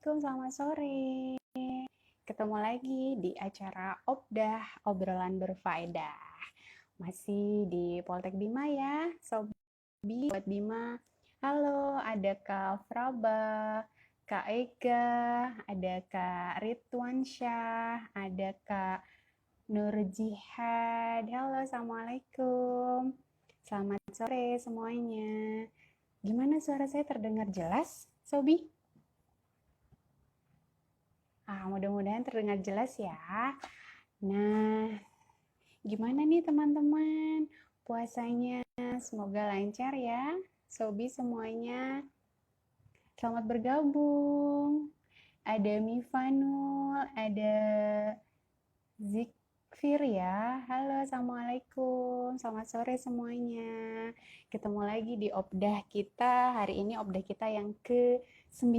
Assalamualaikum, selamat sore. Ketemu lagi di acara Obdah, obrolan berfaedah. Masih di Poltek Bima ya, Sobi buat Bima. Halo, ada Kak Fraba, Kak Ega, ada Kak Ridwansyah, ada Kak Nur Jihad. Halo, Assalamualaikum. Selamat sore semuanya. Gimana suara saya terdengar jelas, Sobi? Mudah-mudahan terdengar jelas ya. Nah, gimana nih teman-teman? Puasanya semoga lancar ya. Sobi semuanya, selamat bergabung. Ada Mifanul, ada Zikfir ya. Halo, Assalamualaikum. Selamat sore semuanya. Ketemu lagi di Obdah kita. Hari ini Obdah kita yang ke-9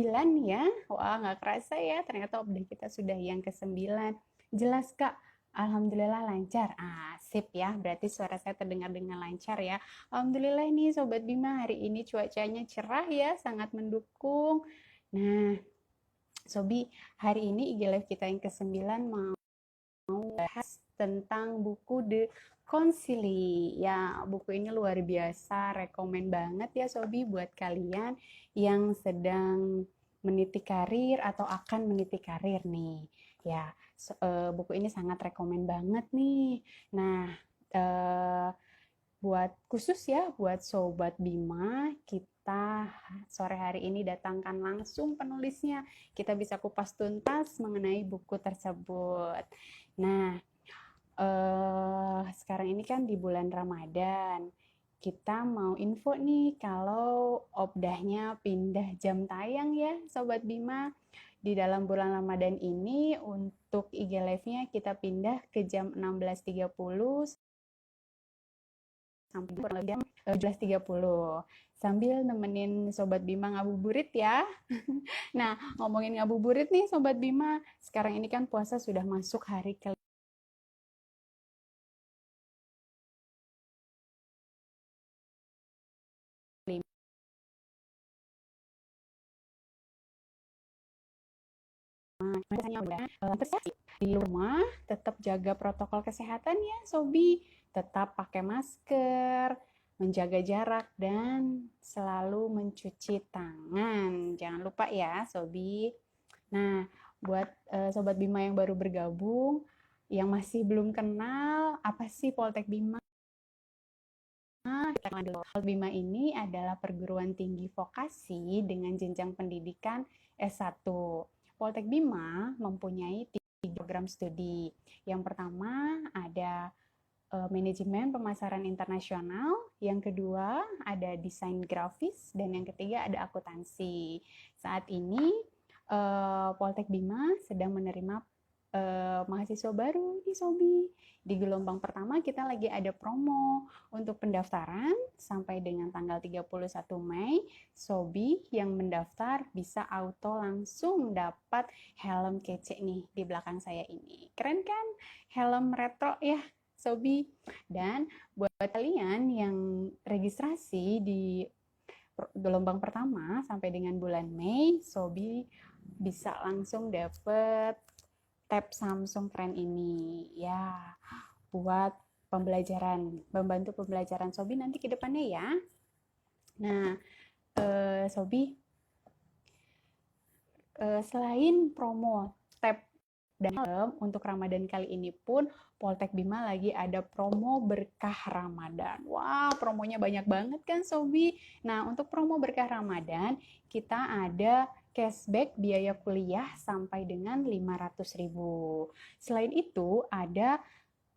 ya. Wah, nggak kerasa ya. Ternyata Obdah kita sudah yang ke-9. Jelas, Kak. Alhamdulillah lancar. Sip ya. Berarti suara saya terdengar dengan lancar ya. Alhamdulillah nih Sobat Bima, hari ini cuacanya cerah ya. Sangat mendukung. Nah, Sobi, hari ini IG Live kita yang ke-9 mau bahas tentang buku The Concili. Ya, buku ini luar biasa, rekomen banget ya Sobi buat kalian yang sedang meniti karir atau akan meniti karir nih. Ya, buku ini sangat rekomen banget nih. Nah, buat khusus ya buat Sobat Bima, kita sore hari ini datangkan langsung penulisnya. Kita bisa kupas tuntas mengenai buku tersebut. Nah, sekarang ini kan di bulan Ramadan. Kita mau info nih kalau obdahnya pindah jam tayang ya Sobat Bima. Di dalam bulan Ramadan ini untuk IG Live-nya kita pindah ke jam 16.30 sampai jam 17.30 sambil nemenin Sobat Bima ngabuburit ya. Nah, ngomongin ngabuburit nih Sobat Bima, sekarang ini kan puasa sudah masuk hari ke di rumah tetap jaga protokol kesehatan ya Sobi, tetap pakai masker, menjaga jarak dan selalu mencuci tangan. Jangan lupa ya Sobi. Nah, buat Sobat Bima yang baru bergabung, yang masih belum kenal apa sih Poltek Bima? Poltek Bima ini adalah perguruan tinggi vokasi dengan jenjang pendidikan S1. Poltek Bima mempunyai 3 program studi. Yang pertama ada manajemen pemasaran internasional, yang kedua ada desain grafis, dan yang ketiga ada akuntansi. Saat ini Poltek Bima sedang menerima mahasiswa baru di Sobi. Di gelombang pertama kita lagi ada promo untuk pendaftaran sampai dengan tanggal 31 Mei. Sobi yang mendaftar bisa auto langsung dapat helm kece nih di belakang saya ini. Keren kan? Helm retro ya Sobi. Dan buat kalian yang registrasi di gelombang pertama sampai dengan bulan Mei, Sobi bisa langsung dapet tab Samsung keren ini ya buat pembelajaran, membantu pembelajaran Sobi nanti ke depannya ya. Nah, Sobi, selain promo tab dan untuk Ramadan kali ini pun Poltek Bima lagi ada promo berkah Ramadan. Wah, promonya banyak banget kan Sobi. Nah, untuk promo berkah Ramadan kita ada cashback biaya kuliah sampai dengan 500.000. Selain itu ada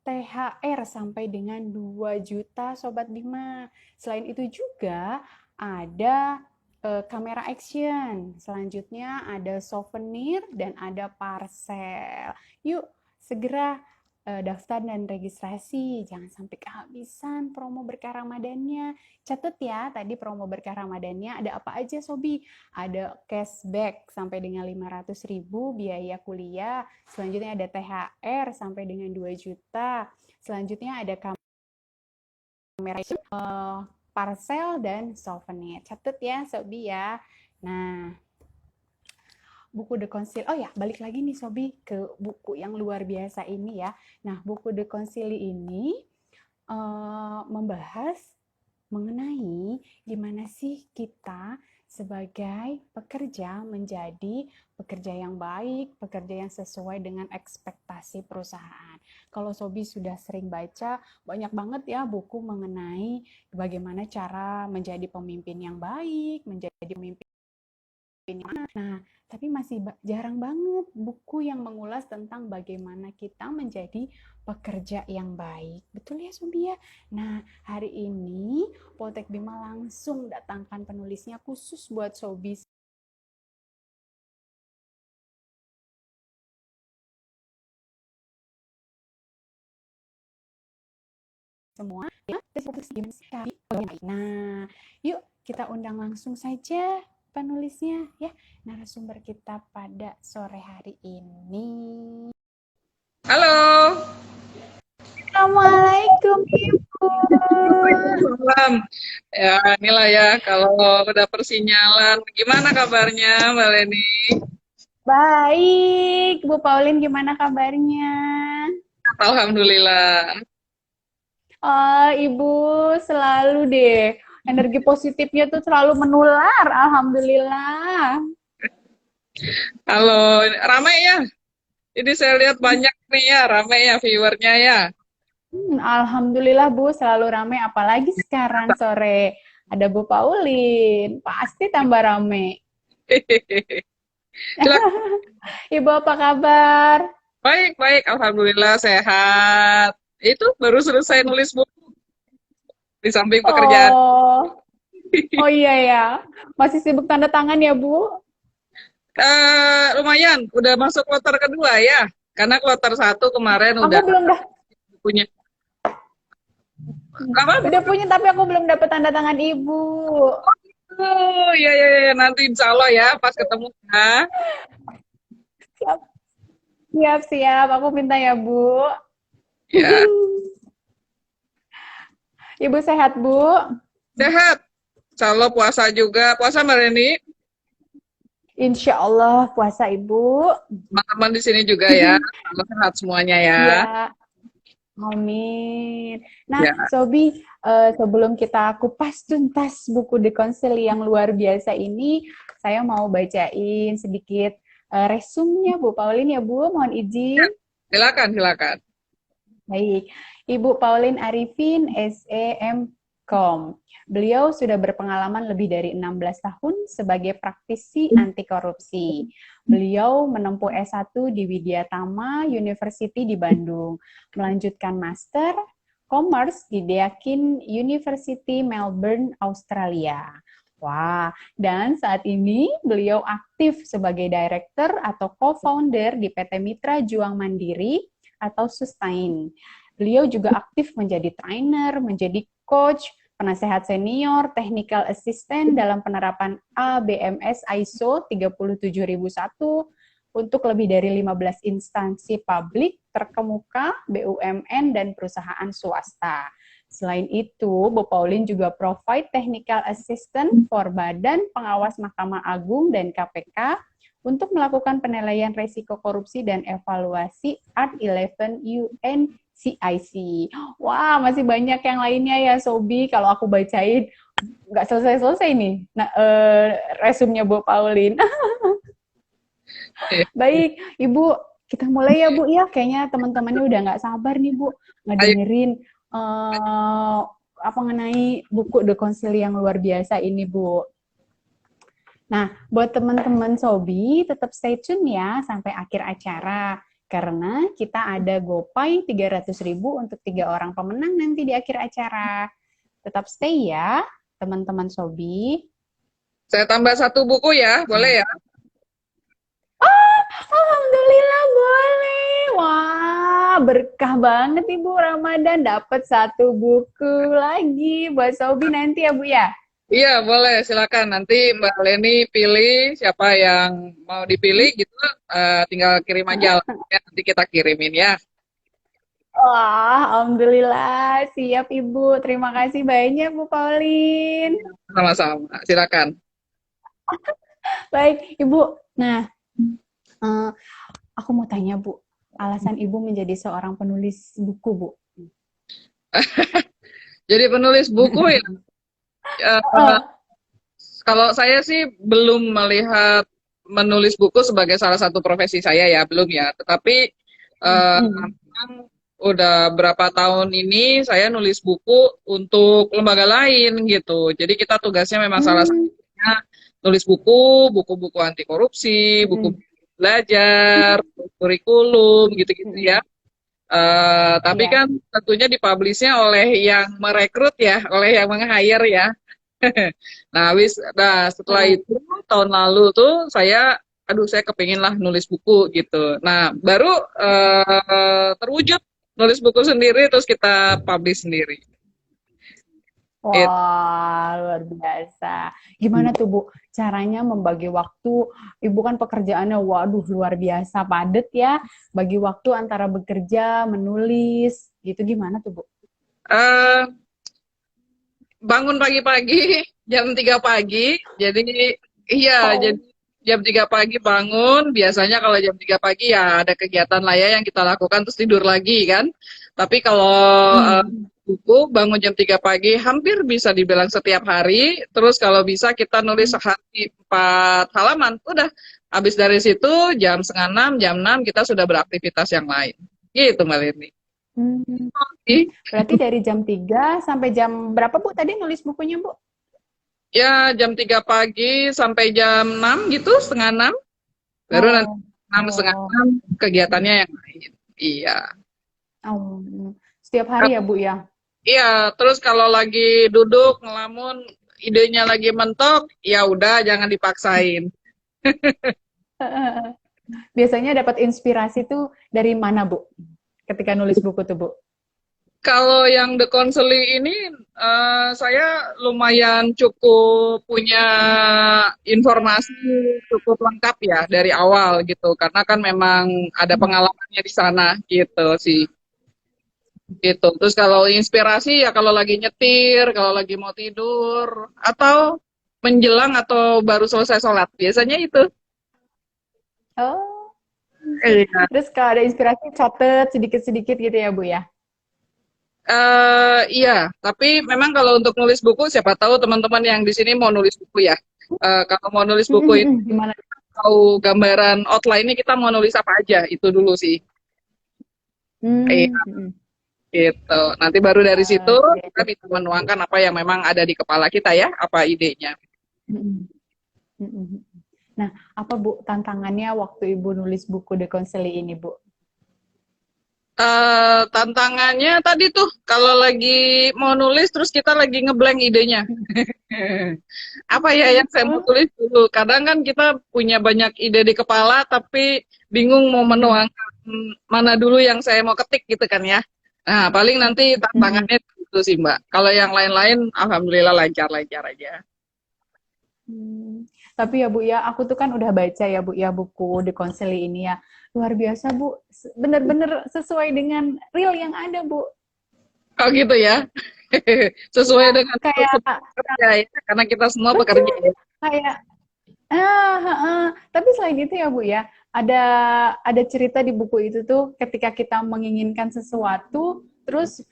THR sampai dengan 2 juta Sobat Bima. Selain itu juga ada kamera action. Selanjutnya ada souvenir dan ada parcel. Yuk segera daftar dan registrasi. Jangan sampai kehabisan promo berkah Ramadannya. Catat ya, tadi promo berkah Ramadannya ada apa aja Sobi? Ada cashback sampai dengan 500.000 biaya kuliah. Selanjutnya ada THR sampai dengan 2 juta. Selanjutnya ada kamera parcel dan souvenir. Catat ya Sobi ya. Nah, buku The Concili. Oh ya, balik lagi nih Sobi ke buku yang luar biasa ini ya. Nah, buku The Concili ini membahas mengenai gimana sih kita sebagai pekerja menjadi pekerja yang baik, pekerja yang sesuai dengan ekspektasi perusahaan. Kalau Sobi sudah sering baca, banyak banget ya buku mengenai bagaimana cara menjadi pemimpin yang baik, menjadi pemimpin yang nah, tapi masih jarang banget buku yang mengulas tentang bagaimana kita menjadi pekerja yang baik. Betul ya, Sobi ya? Nah, hari ini Poltek Bima langsung datangkan penulisnya khusus buat Sobi semua. Nah, yuk kita undang langsung saja penulisnya ya, narasumber kita pada sore hari ini. Halo. Assalamualaikum Ibu. Salam. Ya, inilah ya kalau udah persinyalan. Gimana kabarnya, Mbak Leni? Baik, Bu Pauline gimana kabarnya? Alhamdulillah. Oh, Ibu selalu deh. Energi positifnya tuh selalu menular. Alhamdulillah. Halo, ramai ya? Ini saya lihat banyak nih ya, ramai ya viewernya ya. Alhamdulillah Bu, selalu ramai. Apalagi sekarang sore ada Bu Pauline. Pasti tambah rame. Silakan. Ibu apa kabar? Baik, baik. Alhamdulillah sehat. Itu baru selesai nulis buku di samping pekerjaan. Oh, oh iya ya. Masih sibuk tanda tangan ya Bu? Lumayan, udah masuk kloter kedua ya. Karena kloter satu kemarin Aku udah belum dah. punya. Apa? Udah punya tapi aku belum dapat tanda tangan Ibu. Oh, iya, iya, iya. Nanti insya Allah ya, pas ketemu ya. Siap, siap, siap. Aku minta ya Bu. Ya, Ibu sehat Bu? sehat. Insya Allah puasa juga. Puasa Mbak Reni. Insya Allah puasa Ibu. Teman-teman di sini juga ya. Allah sehat semuanya ya. Ya, amin. Nah, Ya, Sobi, sebelum kita kupas tuntas buku The Counsel yang luar biasa ini, saya mau bacain sedikit resumnya Bu Pauline ya Bu, mohon izin. silakan, silakan. Baik, Ibu Pauline Arifin, SEM Com. Beliau sudah berpengalaman lebih dari 16 tahun sebagai praktisi anti korupsi. Beliau menempuh S1 di Widyatama University di Bandung, melanjutkan Master Commerce di Deakin University Melbourne, Australia. Wah, dan saat ini beliau aktif sebagai director atau co-founder di PT Mitra Juang Mandiri atau Sustain. Beliau juga aktif menjadi trainer, menjadi coach, penasehat senior, technical assistant dalam penerapan ABMS ISO 37001 untuk lebih dari 15 instansi publik terkemuka, BUMN, dan perusahaan swasta. Selain itu, Bu Pauline juga provide technical assistant for Badan Pengawas Mahkamah Agung dan KPK untuk melakukan penilaian risiko korupsi dan evaluasi Art 11 UNCIC. Wah, masih banyak yang lainnya ya, Sobi. Kalau aku bacain, nggak selesai-selesai nih resumnya Bu Pauline. Baik, Ibu, kita mulai ya, Bu. Ya, kayaknya teman-temannya udah nggak sabar nih, Bu, Ayo, ngedengerin apa mengenai buku The Counsel yang luar biasa ini, Bu. Nah, buat teman-teman Sobi, tetap stay tune ya sampai akhir acara. Karena kita ada GoPay 300.000 untuk 3 orang pemenang nanti di akhir acara. Tetap stay ya, teman-teman Sobi. saya tambah satu buku ya, boleh ya? Alhamdulillah boleh. Wah, berkah banget Ibu Ramadan. Dapat satu buku lagi buat Sobi nanti ya Bu ya. Iya, boleh. Silakan. Nanti Mbak Leni pilih siapa yang mau dipilih gitu, tinggal kirim aja. Ya, nanti kita kirimin ya. Wah, Alhamdulillah. Siap Ibu. Terima kasih banyak Bu Pauline. Sama-sama. Silakan. Baik, Ibu. Nah, Eh, aku mau tanya Bu, alasan Ibu menjadi seorang penulis buku Bu? Jadi penulis buku ya, eh, Oh, kalau saya sih belum melihat menulis buku sebagai salah satu profesi saya ya, belum ya. Tetapi mm, memang udah berapa tahun ini saya nulis buku untuk lembaga lain gitu. Jadi kita tugasnya memang salah mm, satunya nulis buku, buku-buku anti korupsi, buku mm, belajar, kurikulum gitu-gitu ya. mm, Tapi ya. kan tentunya dipublishnya oleh yang merekrut ya, oleh yang meng-hire ya. Nah, setelah Heeh. itu tahun lalu tuh aduh saya kepingin lah nulis buku gitu. Nah, baru terwujud nulis buku sendiri terus kita publish sendiri. It, Wah, luar biasa. Gimana tuh Bu, caranya membagi waktu? Ibu kan pekerjaannya, waduh, luar biasa padat ya. Bagi waktu antara bekerja, menulis, gitu gimana tuh Bu? eh, Bangun pagi-pagi jam 3 pagi. Jadi iya, jadi Oh. jam 3 pagi bangun. Biasanya kalau jam 3 pagi ya ada kegiatan lah ya yang kita lakukan terus tidur lagi kan. Tapi kalau eh, Hmm. buku bangun jam 3 pagi hampir bisa dibilang setiap hari. Terus kalau bisa kita nulis sehari 4 halaman. Udah habis dari situ jam setengah 6, jam 6 kita sudah beraktivitas yang lain. Gitu Mbak Lini. Hmm. Berarti dari jam 3 sampai jam berapa Bu tadi nulis bukunya Bu? Ya jam 3 pagi sampai jam 6 gitu, setengah 6. Baru nanti Oh, 6, setengah oh, 6 kegiatannya yang lain. Iya. oh. Setiap hari ya Bu ya? Iya, terus kalau lagi duduk ngelamun, idenya lagi mentok, ya udah jangan dipaksain. Biasanya dapat inspirasi tuh dari mana Bu? Ketika nulis buku tuh Bu? Kalau yang The Counseling ini, saya lumayan cukup punya informasi cukup lengkap ya dari awal gitu, karena kan memang ada Hmm. pengalamannya di sana gitu sih. Gitu. Terus kalau inspirasi ya kalau lagi nyetir, kalau lagi mau tidur, atau menjelang atau baru selesai sholat. Biasanya itu. Oh, Iya. terus kalau ada inspirasi catet sedikit-sedikit gitu ya Bu ya? Iya, tapi memang kalau untuk nulis buku, siapa tahu teman-teman yang di sini mau nulis buku ya. Kalau mau nulis buku ini, Gimana? tahu gambaran outline-nya kita mau nulis apa aja, itu dulu sih. Iya, Hmm. gitu. Nanti baru dari situ kita Oke. bisa menuangkan apa yang memang ada di kepala kita ya, apa idenya. Mm-mm. Mm-mm. Nah, apa Bu tantangannya waktu Ibu nulis buku The Counseling ini Bu? Tantangannya tadi tuh kalau lagi mau nulis terus kita lagi ngeblank idenya. Apa ya yang saya mau Oh, tulis dulu? Kadang kan kita punya banyak ide di kepala tapi bingung mau mm-mm. menuangkan mana dulu yang saya mau ketik gitu kan ya. Nah, paling nanti Mm-mm. tantangannya itu sih Mbak. Kalau yang lain-lain alhamdulillah lancar-lancar aja. Hmm. Tapi ya Bu ya, aku tuh kan udah baca ya Bu ya buku The Counseling ini ya. Luar biasa Bu, bener-bener sesuai dengan real yang ada Bu. Oh gitu ya. Sesuai Iya, dengan kayak pekerja ya, karena kita semua pekerja betul, ya. kayak heeh. Tapi selain itu ya Bu ya, ada cerita di buku itu tuh ketika kita menginginkan sesuatu, terus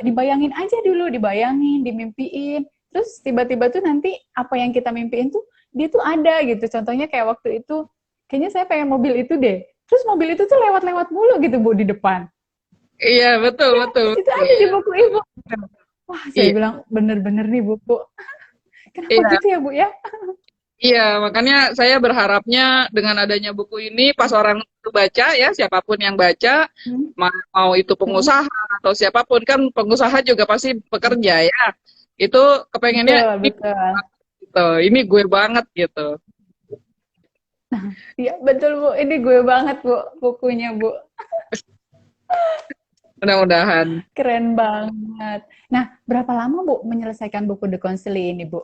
dibayangin aja dulu, dibayangin, dimimpiin, terus tiba-tiba tuh nanti apa yang kita mimpiin tuh dia tuh ada gitu. Contohnya kayak waktu itu, kayaknya saya pengen mobil itu deh. Terus mobil itu tuh lewat-lewat mulu gitu Bu di depan. Iya, betul, Ya, betul, itu betul. ada di buku ibu. Wah, saya Iya, bilang bener-bener nih buku. Kenapa iya. gitu ya Bu ya? Iya, makanya saya berharapnya dengan adanya buku ini, pas orang itu baca ya, siapapun yang baca, Hmm, mau itu hmm, pengusaha atau siapapun, kan pengusaha juga pasti bekerja ya. Itu kepengennya betul, betul. ini gue banget gitu. Iya, betul Bu. Ini gue banget Bu, bukunya Bu. Mudah-mudahan. Keren banget. Nah, berapa lama Bu menyelesaikan buku The Counseling ini Bu?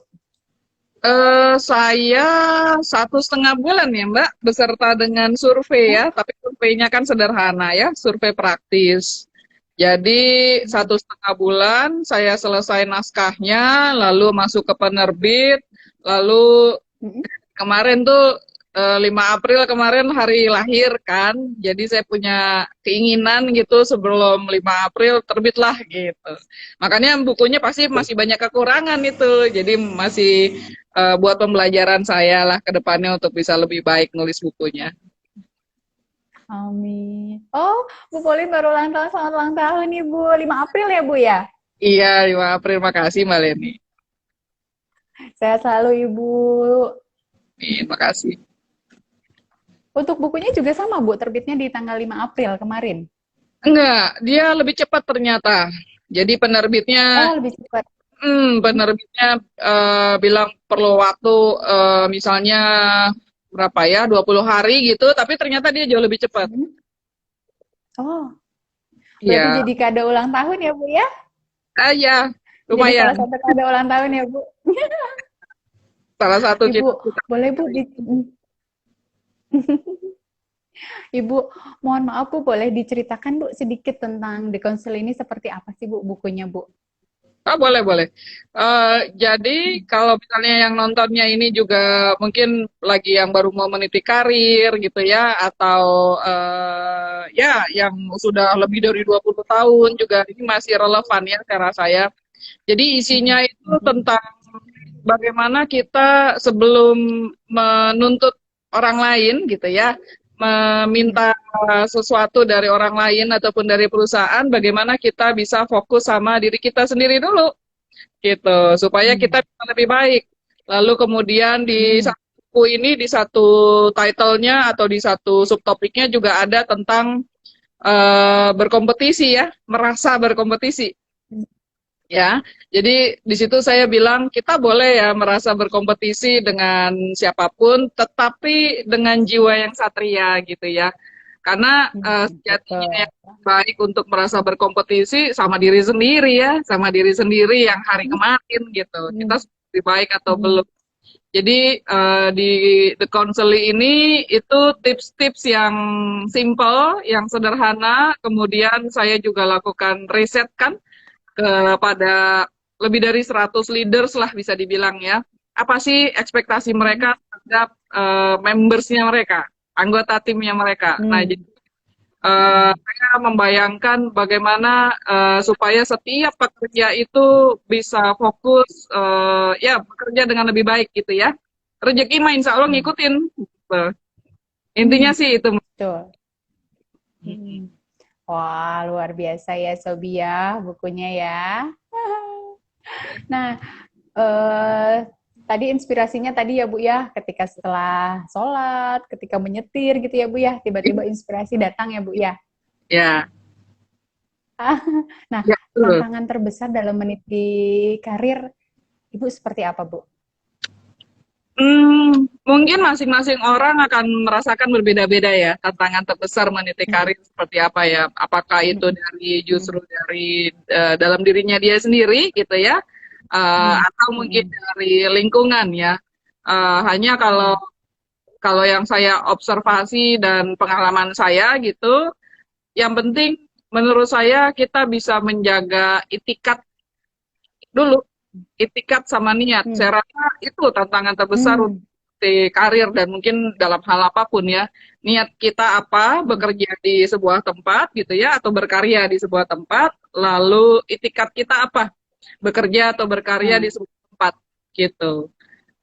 Saya 1,5 bulan ya Mbak, beserta dengan survei ya, Oh, tapi surveinya kan sederhana ya, survei praktis. Jadi hmm, 1,5 bulan saya selesai naskahnya, lalu masuk ke penerbit, lalu hmm, kemarin tuh 5 April kemarin hari lahir kan, jadi saya punya keinginan gitu sebelum 5 April terbitlah gitu. Makanya bukunya pasti masih banyak kekurangan itu, jadi masih buat pembelajaran saya lah ke depannya untuk bisa lebih baik nulis bukunya. Amin. Oh, Bu Pauline baru ulang tahun, selamat ulang tahun Ibu. 5 April ya Bu ya? Iya, 5 April, makasih Mbak Leni. Sehat selalu Ibu. Terima kasih. Untuk bukunya juga sama Bu, terbitnya di tanggal 5 April kemarin. Enggak, dia lebih cepat ternyata. Jadi penerbitnya Oh, lebih cepat. penerbitnya bilang perlu waktu misalnya berapa ya, 20 hari gitu, tapi ternyata dia jauh lebih cepat. Hmm. Oh, berarti Iya. jadi kado ulang tahun ya Bu ya? Ah ya, Jadi salah lumayan. satu kado ulang tahun ya Bu. Salah satu Ibu, cita-cita. boleh Bu Ibu, mohon maaf Bu, boleh diceritakan Bu sedikit tentang The Counsel ini seperti apa sih Bu bukunya Bu? Ah, boleh, boleh. Jadi kalau misalnya yang nontonnya ini juga mungkin lagi yang baru mau meniti karir gitu ya, atau ya yang sudah lebih dari 20 tahun juga ini masih relevan ya cara saya. Jadi isinya itu tentang bagaimana kita sebelum menuntut orang lain gitu ya, meminta sesuatu dari orang lain ataupun dari perusahaan, bagaimana kita bisa fokus sama diri kita sendiri dulu gitu, supaya kita bisa lebih baik. Lalu kemudian di satu buku ini, di satu title-nya atau di satu subtopiknya juga ada tentang berkompetisi ya, merasa berkompetisi. Ya, jadi di situ saya bilang kita boleh ya merasa berkompetisi dengan siapapun, tetapi dengan jiwa yang satria gitu ya. Karena sejatinya Betul. yang baik untuk merasa berkompetisi sama diri sendiri ya, sama diri sendiri yang hari kemarin gitu. Kita lebih baik atau belum. Jadi di The Counseling ini itu tips-tips yang simple, yang sederhana. Kemudian saya juga lakukan riset kan kepada lebih dari 100 leaders lah bisa dibilang ya. Apa sih ekspektasi mereka terhadap membersnya mereka, anggota timnya mereka. Nah, jadi saya membayangkan bagaimana supaya setiap pekerja itu bisa fokus ya bekerja dengan lebih baik gitu ya. Rezeki mah insya Allah ngikutin. Gitu. Intinya sih itu. Betul. Wah, luar biasa ya Sobia bukunya ya. Nah, tadi inspirasinya tadi ya Bu ya, ketika setelah sholat, ketika menyetir gitu ya Bu ya, tiba-tiba inspirasi datang ya Bu ya. Ya, Nah, ya betul. tantangan terbesar dalam meniti karir Ibu seperti apa Bu? Mungkin masing-masing orang akan merasakan berbeda-beda ya tantangan terbesar meniti karir seperti apa ya. Apakah itu dari justru dari dalam dirinya dia sendiri gitu ya, atau mungkin dari lingkungan ya. Hanya kalau kalau yang saya observasi dan pengalaman saya gitu, yang penting menurut saya kita bisa menjaga itikat dulu, itikat sama niat. Saya rasa itu tantangan terbesar untuk di karir dan mungkin dalam hal apapun ya. Niat kita apa, bekerja di sebuah tempat gitu ya, atau berkarya di sebuah tempat, lalu itikat kita apa, bekerja atau berkarya di sebuah tempat gitu.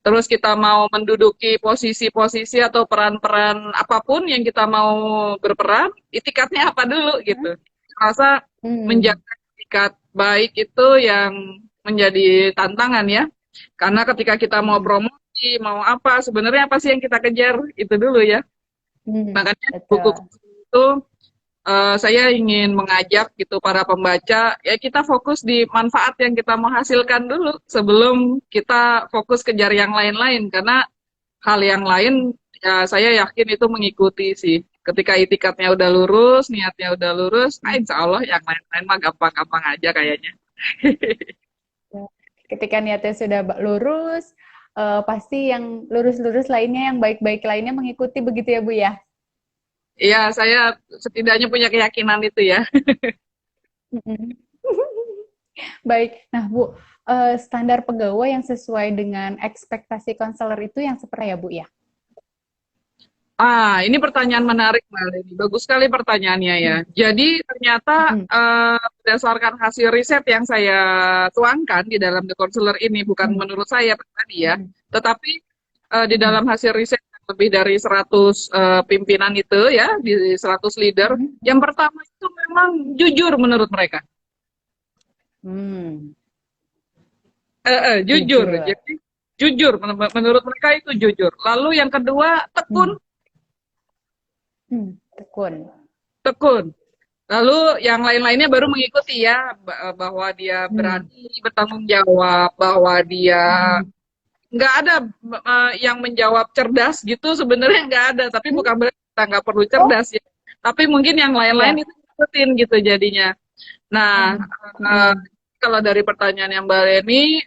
Terus kita mau menduduki posisi-posisi atau peran-peran apapun yang kita mau berperan, itikatnya apa dulu gitu. Rasa menjaga itikat baik itu yang menjadi tantangan ya. Karena ketika kita mau promosi, mau apa, sebenarnya apa sih yang kita kejar itu dulu ya. Makanya buku Betul. itu saya ingin mengajak gitu para pembaca ya kita fokus di manfaat yang kita mau hasilkan dulu sebelum kita fokus kejar yang lain-lain karena hal yang lain ya saya yakin itu mengikuti sih ketika itikatnya udah lurus niatnya udah lurus insya Allah yang lain-lain mah gampang-gampang aja kayaknya. Ketika niatnya sudah lurus, pasti yang lurus-lurus lainnya, yang baik-baik lainnya mengikuti begitu ya Bu ya? Iya saya setidaknya punya keyakinan itu ya. Baik, nah Bu, standar pegawai yang sesuai dengan ekspektasi konselor itu yang seperti ya Bu ya? Ini pertanyaan menarik, Mbak Leni. Bagus sekali pertanyaannya ya. Hmm. Jadi ternyata Hmm. berdasarkan hasil riset yang saya tuangkan di dalam The Counselor ini, bukan Hmm. menurut saya pribadi ya, Hmm. tetapi di Hmm. dalam hasil riset lebih dari 100 pimpinan itu ya, di 100 leader, Hmm. yang pertama itu memang jujur menurut mereka. Hmm. Jujur. Jujur. Jadi jujur menurut mereka itu jujur. Lalu yang kedua tekun, Hmm. Tekun. tekun. Lalu yang lain-lainnya baru mengikuti ya, bahwa dia Hmm. berani bertanggung jawab, bahwa dia Hmm. nggak ada yang menjawab cerdas gitu, sebenarnya nggak ada. Tapi Hmm. bukan berarti kita nggak perlu Oh, cerdas ya. Tapi mungkin yang lain-lain iya. itu ikutin gitu jadinya. Nah, Hmm. eh, Hmm. kalau dari pertanyaan yang Mbak Leni,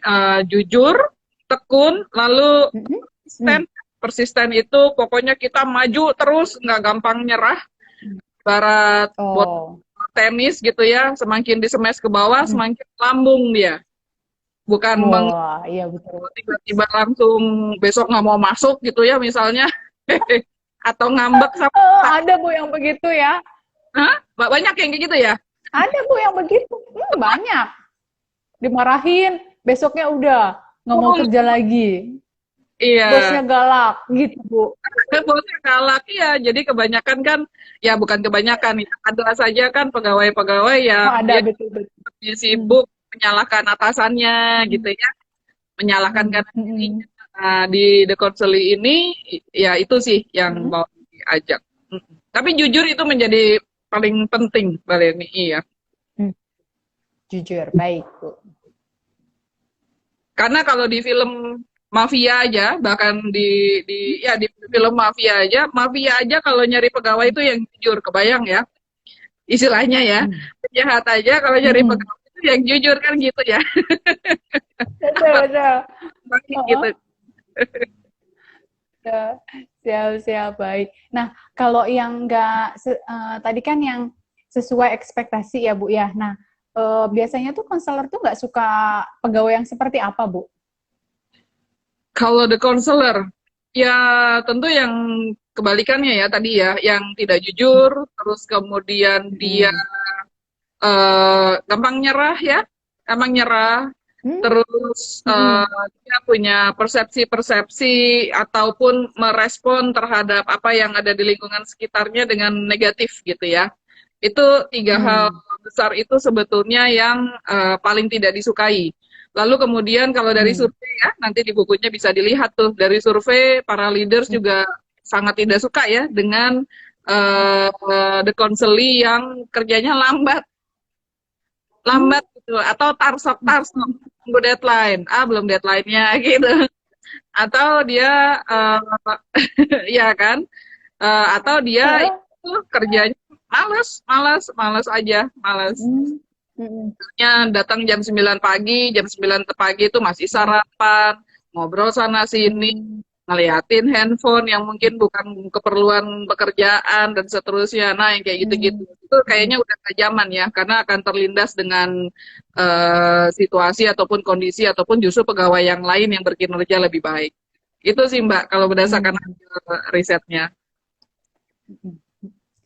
jujur, tekun, lalu Hmm. persisten. Hmm. Persisten itu pokoknya kita maju terus, nggak gampang nyerah. Barat bola Oh. tenis gitu ya, semakin disemes ke bawah, Hmm. semakin lambung dia. Bukan Wah, iya betul. tiba-tiba langsung besok nggak mau masuk gitu ya misalnya, atau ngambek sama. Ada Bu yang begitu ya. Hah? Banyak yang kayak gitu ya? Ada Bu yang begitu. Banyak. Dimarahin, besoknya udah nggak mau Oh, kerja lagi. iya. Bosnya galak, gitu Bu. Bosnya galak ya. Jadi kebanyakan kan, ya bukan kebanyakan ya. Ada saja kan pegawai-pegawai Oh, yang ada dia betul-betul. lebih Hmm. sibuk menyalahkan atasannya gitu Hmm. ya, menyalahkan Hmm. kanan Hmm. dirinya. Nah, di The Counseling ini, ya itu sih yang Hmm. mau diajak. Tapi jujur itu menjadi paling penting, Mbak Leni. Iya. Hmm. Jujur, baik Bu. Karena kalau di film mafia aja, bahkan di film mafia aja kalau nyari pegawai itu yang jujur, kebayang ya, istilahnya ya, Hmm. penjahat aja kalau nyari Hmm. pegawai itu yang jujur kan gitu ya, Betul, apa betul. gitu. Oh, ya. Siap, siap, baik. Nah, kalau yang tadi kan yang sesuai ekspektasi ya Bu ya. Nah, biasanya tuh konselor tuh nggak suka pegawai yang seperti apa Bu? Kalau the counselor, ya tentu yang kebalikannya ya tadi ya, yang tidak jujur, terus kemudian dia Hmm. gampang nyerah ya, gampang nyerah, Hmm. terus Hmm. dia punya persepsi-persepsi ataupun merespon terhadap apa yang ada di lingkungan sekitarnya dengan negatif gitu ya. Itu tiga hal Hmm. besar itu sebetulnya yang paling tidak disukai. Lalu kemudian kalau dari Hmm. survei ya, nanti di bukunya bisa dilihat tuh, dari survei para leaders Hmm. juga sangat tidak suka ya dengan the counseling yang kerjanya lambat Hmm. lambat gitu, atau tarsok tunggu deadline, belum deadline-nya gitu, atau dia ya kan, atau dia Heeh. itu kerjanya males aja, males. Hmm. Hmm. Datang jam 9 pagi itu masih sarapan, ngobrol sana sini, Hmm. ngeliatin handphone yang mungkin bukan keperluan pekerjaan dan seterusnya. Nah, yang kayak gitu-gitu Hmm. itu Hmm. kayaknya udah gak zaman ya, karena akan terlindas dengan situasi ataupun kondisi ataupun justru pegawai yang lain yang berkinerja lebih baik. Itu sih Mbak, kalau berdasarkan Hmm. hasil risetnya. Hmm.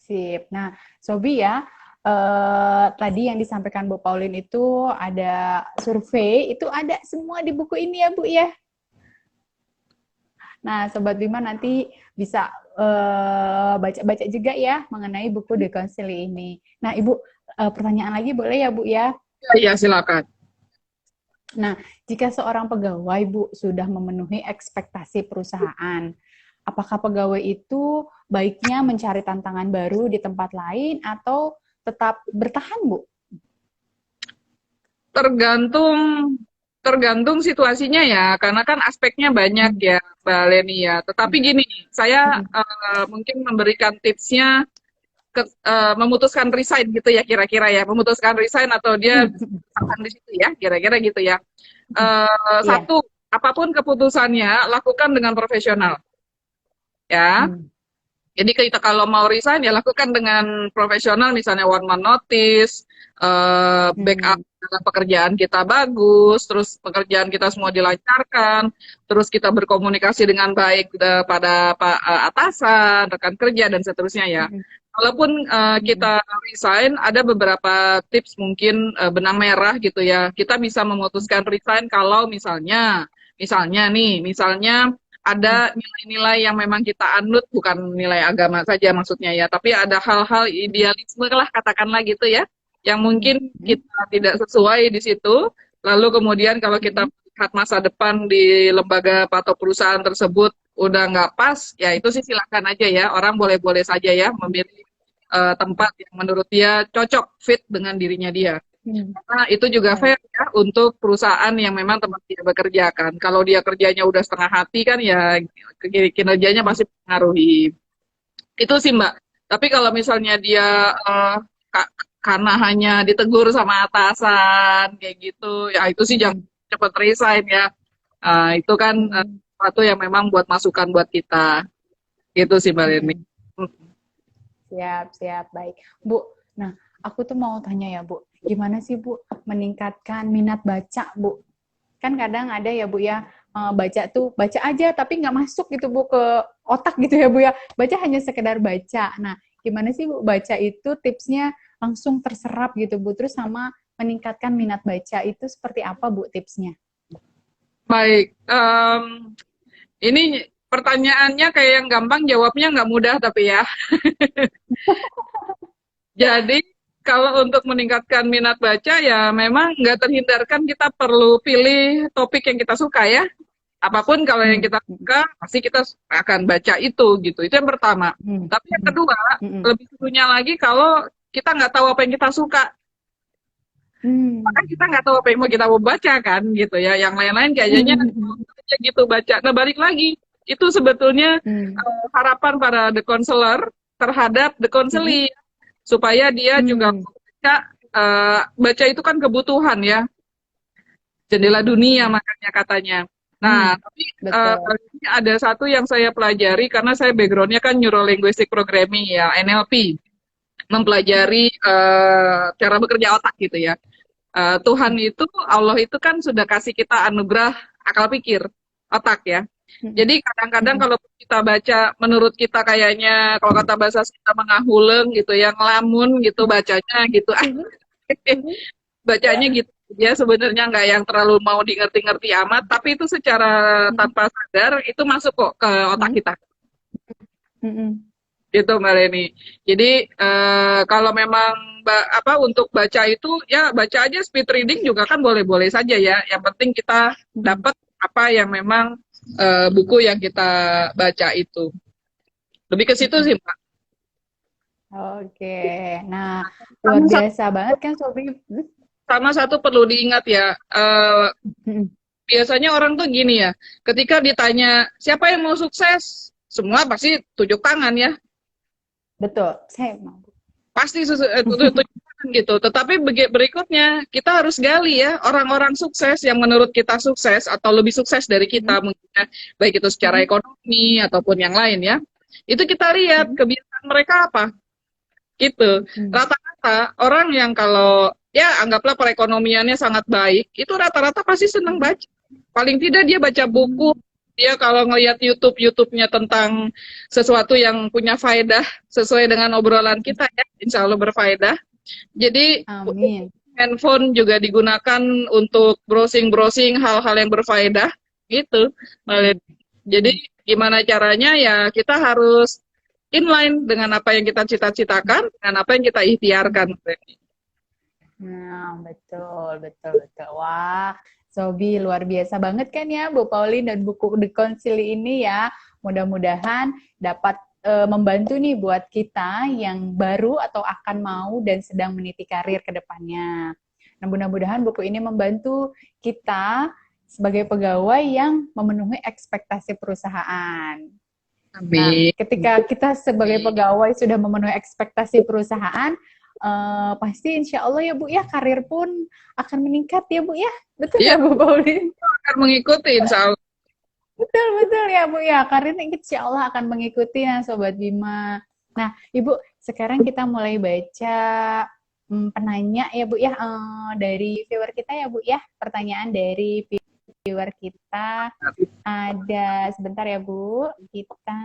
Sip. Nah, Sobi ya, tadi yang disampaikan Bu Pauline itu ada survei, itu ada semua di buku ini ya Bu ya. Nah, Sobat Bima nanti bisa baca-baca juga ya mengenai buku The Counseling ini. Nah, Ibu, pertanyaan lagi boleh ya Bu ya? Iya, silakan. Nah, jika seorang pegawai Bu sudah memenuhi ekspektasi perusahaan, apakah pegawai itu baiknya mencari tantangan baru di tempat lain atau tetap bertahan, Bu? Tergantung tergantung situasinya ya, karena kan aspeknya banyak Hmm. ya, Mbak Leni ya. Tetapi gini, saya Hmm. mungkin memberikan tipsnya memutuskan resign gitu ya kira-kira ya, memutuskan resign atau dia Hmm. akan di situ ya, kira-kira gitu ya. Hmm. Iya. Satu, apapun keputusannya lakukan dengan profesional ya. Hmm. Jadi kita kalau mau resign ya lakukan dengan profesional, misalnya one month notice, backup Hmm. dalam pekerjaan kita bagus, terus pekerjaan kita semua dilancarkan, terus kita berkomunikasi dengan baik pada atasan, rekan kerja dan seterusnya ya. Hmm. Walaupun Hmm. kita resign, ada beberapa tips mungkin benang merah gitu ya. Kita bisa memutuskan resign kalau misalnya Hmm. ada nilai-nilai yang memang kita anut, bukan nilai agama saja maksudnya ya, tapi ada hal-hal idealisme lah katakanlah gitu ya, yang Hmm. mungkin Hmm. kita tidak sesuai di situ. Lalu kemudian kalau kita Hmm. melihat masa depan di lembaga atau perusahaan tersebut udah nggak pas, ya itu sih silakan aja ya. Orang boleh-boleh saja ya memilih tempat yang menurut dia cocok fit dengan dirinya dia. Hmm. Karena itu juga Baik. fair ya untuk perusahaan yang memang tempat dia bekerja kan. Kalau dia kerjanya udah setengah hati kan ya kinerjanya Hmm. pasti mempengaruhi. Itu sih Mbak. Tapi kalau misalnya dia ka- karena hanya ditegur sama atasan kayak gitu, ya itu sih jangan Hmm. cepat resign ya. Itu kan Hmm. sesuatu yang memang buat masukan buat kita. Gitu sih Mbak Leni. Hmm. Siap, siap, baik. Bu, nah aku tuh mau tanya ya Bu, gimana sih Bu meningkatkan minat baca Bu? Kan kadang ada ya Bu ya, baca tuh, baca aja tapi nggak masuk gitu Bu ke otak gitu ya Bu ya. Baca hanya sekedar baca. Nah, gimana sih Bu baca itu tipsnya langsung terserap gitu Bu, terus sama meningkatkan minat baca itu seperti apa Bu tipsnya? Baik, ini pertanyaannya kayak yang gampang, jawabnya nggak mudah tapi ya. Jadi kalau untuk meningkatkan minat baca ya memang nggak terhindarkan kita perlu pilih topik yang kita suka ya. Apapun kalau yang Hmm. kita Hmm. suka pasti kita akan baca itu gitu. Itu yang pertama. Hmm. Tapi yang Hmm. kedua Hmm. lebih serunya lagi kalau kita nggak tahu apa yang kita suka. Maka Hmm. kita nggak tahu apa yang mau kita mau baca kan gitu ya. Yang lain-lain kayaknya Hmm. aja gitu baca. Nah balik lagi itu sebetulnya Hmm. harapan para the counselor terhadap the Hmm. counselee supaya dia juga Hmm. baca, baca itu kan kebutuhan ya, jendela dunia Hmm. makanya katanya. Nah, Hmm. tapi Betul. ini ada satu yang saya pelajari karena saya backgroundnya kan Neuro Linguistic Programming ya, NLP, mempelajari cara bekerja otak gitu ya. Tuhan itu, Allah itu kan sudah kasih kita anugerah akal pikir, otak ya. Hmm. Jadi kadang-kadang Hmm. kalau kita baca, menurut kita kayaknya kalau kata bahasa kita mengahuleng gitu ya, ngelamun gitu bacanya gitu. Mhm. Mhm. Bacanya gitu ya sebenarnya nggak yang terlalu mau di ngerti-ngerti amat, tapi itu secara Mhm. tanpa sadar itu masuk kok ke otak Mhm. kita Mhm. gitu Mbak Leni. Jadi kalau memang untuk baca itu ya baca aja, speed reading juga kan boleh-boleh saja ya. Yang penting kita Mhm. dapat apa yang memang buku yang kita baca itu. Lebih ke situ Mhm. sih Mbak. Oke. Nah, luar Sama satu, biasa banget kan Sobri. sama satu perlu diingat ya. Mhm. Biasanya orang tuh gini ya, ketika ditanya siapa yang mau sukses, semua pasti tunjuk tangan ya, Betul. Saya mau. pasti tunjuk tangan gitu. Tetapi berikutnya kita harus gali ya orang-orang sukses yang menurut kita sukses atau lebih sukses dari Mhm. kita mungkin ya, baik itu secara Mhm. ekonomi ataupun yang lain ya. Itu kita lihat Mhm. kebiasaan mereka apa gitu. Mhm. Rata-rata orang yang kalau ya anggaplah perekonomiannya sangat baik, itu rata-rata pasti senang Mhm. baca. Paling tidak dia baca buku, Mhm. dia kalau ngelihat YouTube-nya tentang sesuatu yang punya faedah sesuai dengan obrolan kita ya, insya Allah berfaedah. Jadi Amin. handphone juga digunakan untuk browsing-browsing hal-hal yang berfaedah gitu. Mhm. Jadi Mhm. gimana caranya ya kita harus inline dengan apa yang kita cita-citakan, dengan apa yang kita ikhtiarkan. Nah, betul, betul, betul. Wah, Sobi luar biasa banget kan ya, Bu Pauline dan buku The Concili ini ya. Mudah-mudahan dapat membantu nih buat kita yang baru atau akan mau dan sedang meniti karir ke depannya. Nah, mudah-mudahan buku ini membantu kita sebagai pegawai yang memenuhi ekspektasi perusahaan. Nah, Amin. ketika kita sebagai pegawai sudah memenuhi ekspektasi perusahaan, pasti insya Allah ya Bu ya, karir pun akan meningkat ya Bu ya. Betul Iya, ya Bu Pauline? akan mengikuti insya Allah. Betul, betul ya Bu ya, karena insya Allah akan mengikuti ya Sobat Bima. Nah, Ibu, sekarang kita mulai baca penanya ya Bu ya, dari viewer kita ya Bu ya. Pertanyaan dari viewer kita ada, sebentar ya Bu, kita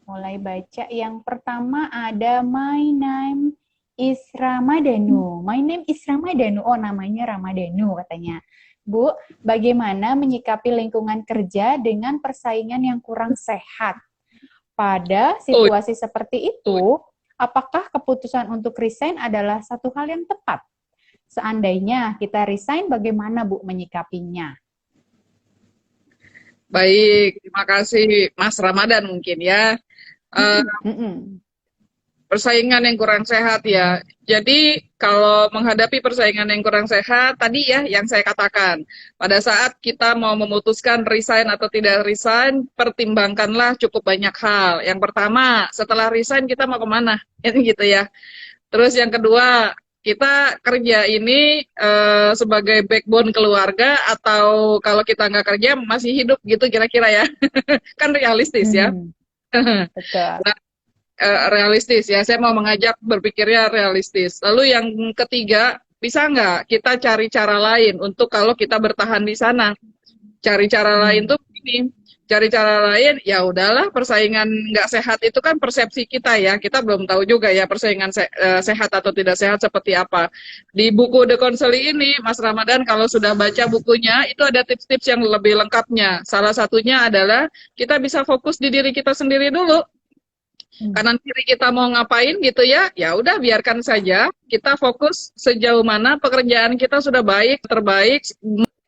mulai baca. Yang pertama ada My name is Ramadhanu. My name is Ramadhanu. Oh, namanya Ramadhanu katanya. Bu, bagaimana menyikapi lingkungan kerja dengan persaingan yang kurang sehat? Pada situasi seperti itu, apakah keputusan untuk resign adalah satu hal yang tepat? Seandainya kita resign, bagaimana Bu menyikapinya? Baik, terima kasih Mas Ramadan mungkin ya. Persaingan yang kurang sehat ya. Jadi kalau menghadapi persaingan yang kurang sehat, tadi ya yang saya katakan, pada saat kita mau memutuskan resign atau tidak resign, pertimbangkanlah cukup banyak hal. Yang pertama, setelah resign kita mau kemana? Gitu ya. Terus yang kedua, kita kerja ini sebagai backbone keluarga atau kalau kita nggak kerja masih hidup gitu kira-kira ya. Kan realistis ya. Betul. Realistis ya, saya mau mengajak berpikirnya realistis. Lalu yang ketiga, bisa nggak kita cari cara lain untuk kalau kita bertahan di sana? Cari cara lain tuh begini, cari cara lain, ya udahlah persaingan nggak sehat itu kan persepsi kita ya, kita belum tahu juga ya persaingan sehat atau tidak sehat seperti apa. Di buku The Counseling ini, Mas Ramadan kalau sudah baca bukunya, itu ada tips-tips yang lebih lengkapnya. Salah satunya adalah kita bisa fokus di diri kita sendiri dulu. Kanan kiri kita mau ngapain gitu ya, ya udah biarkan saja. Kita fokus sejauh mana pekerjaan kita sudah baik, terbaik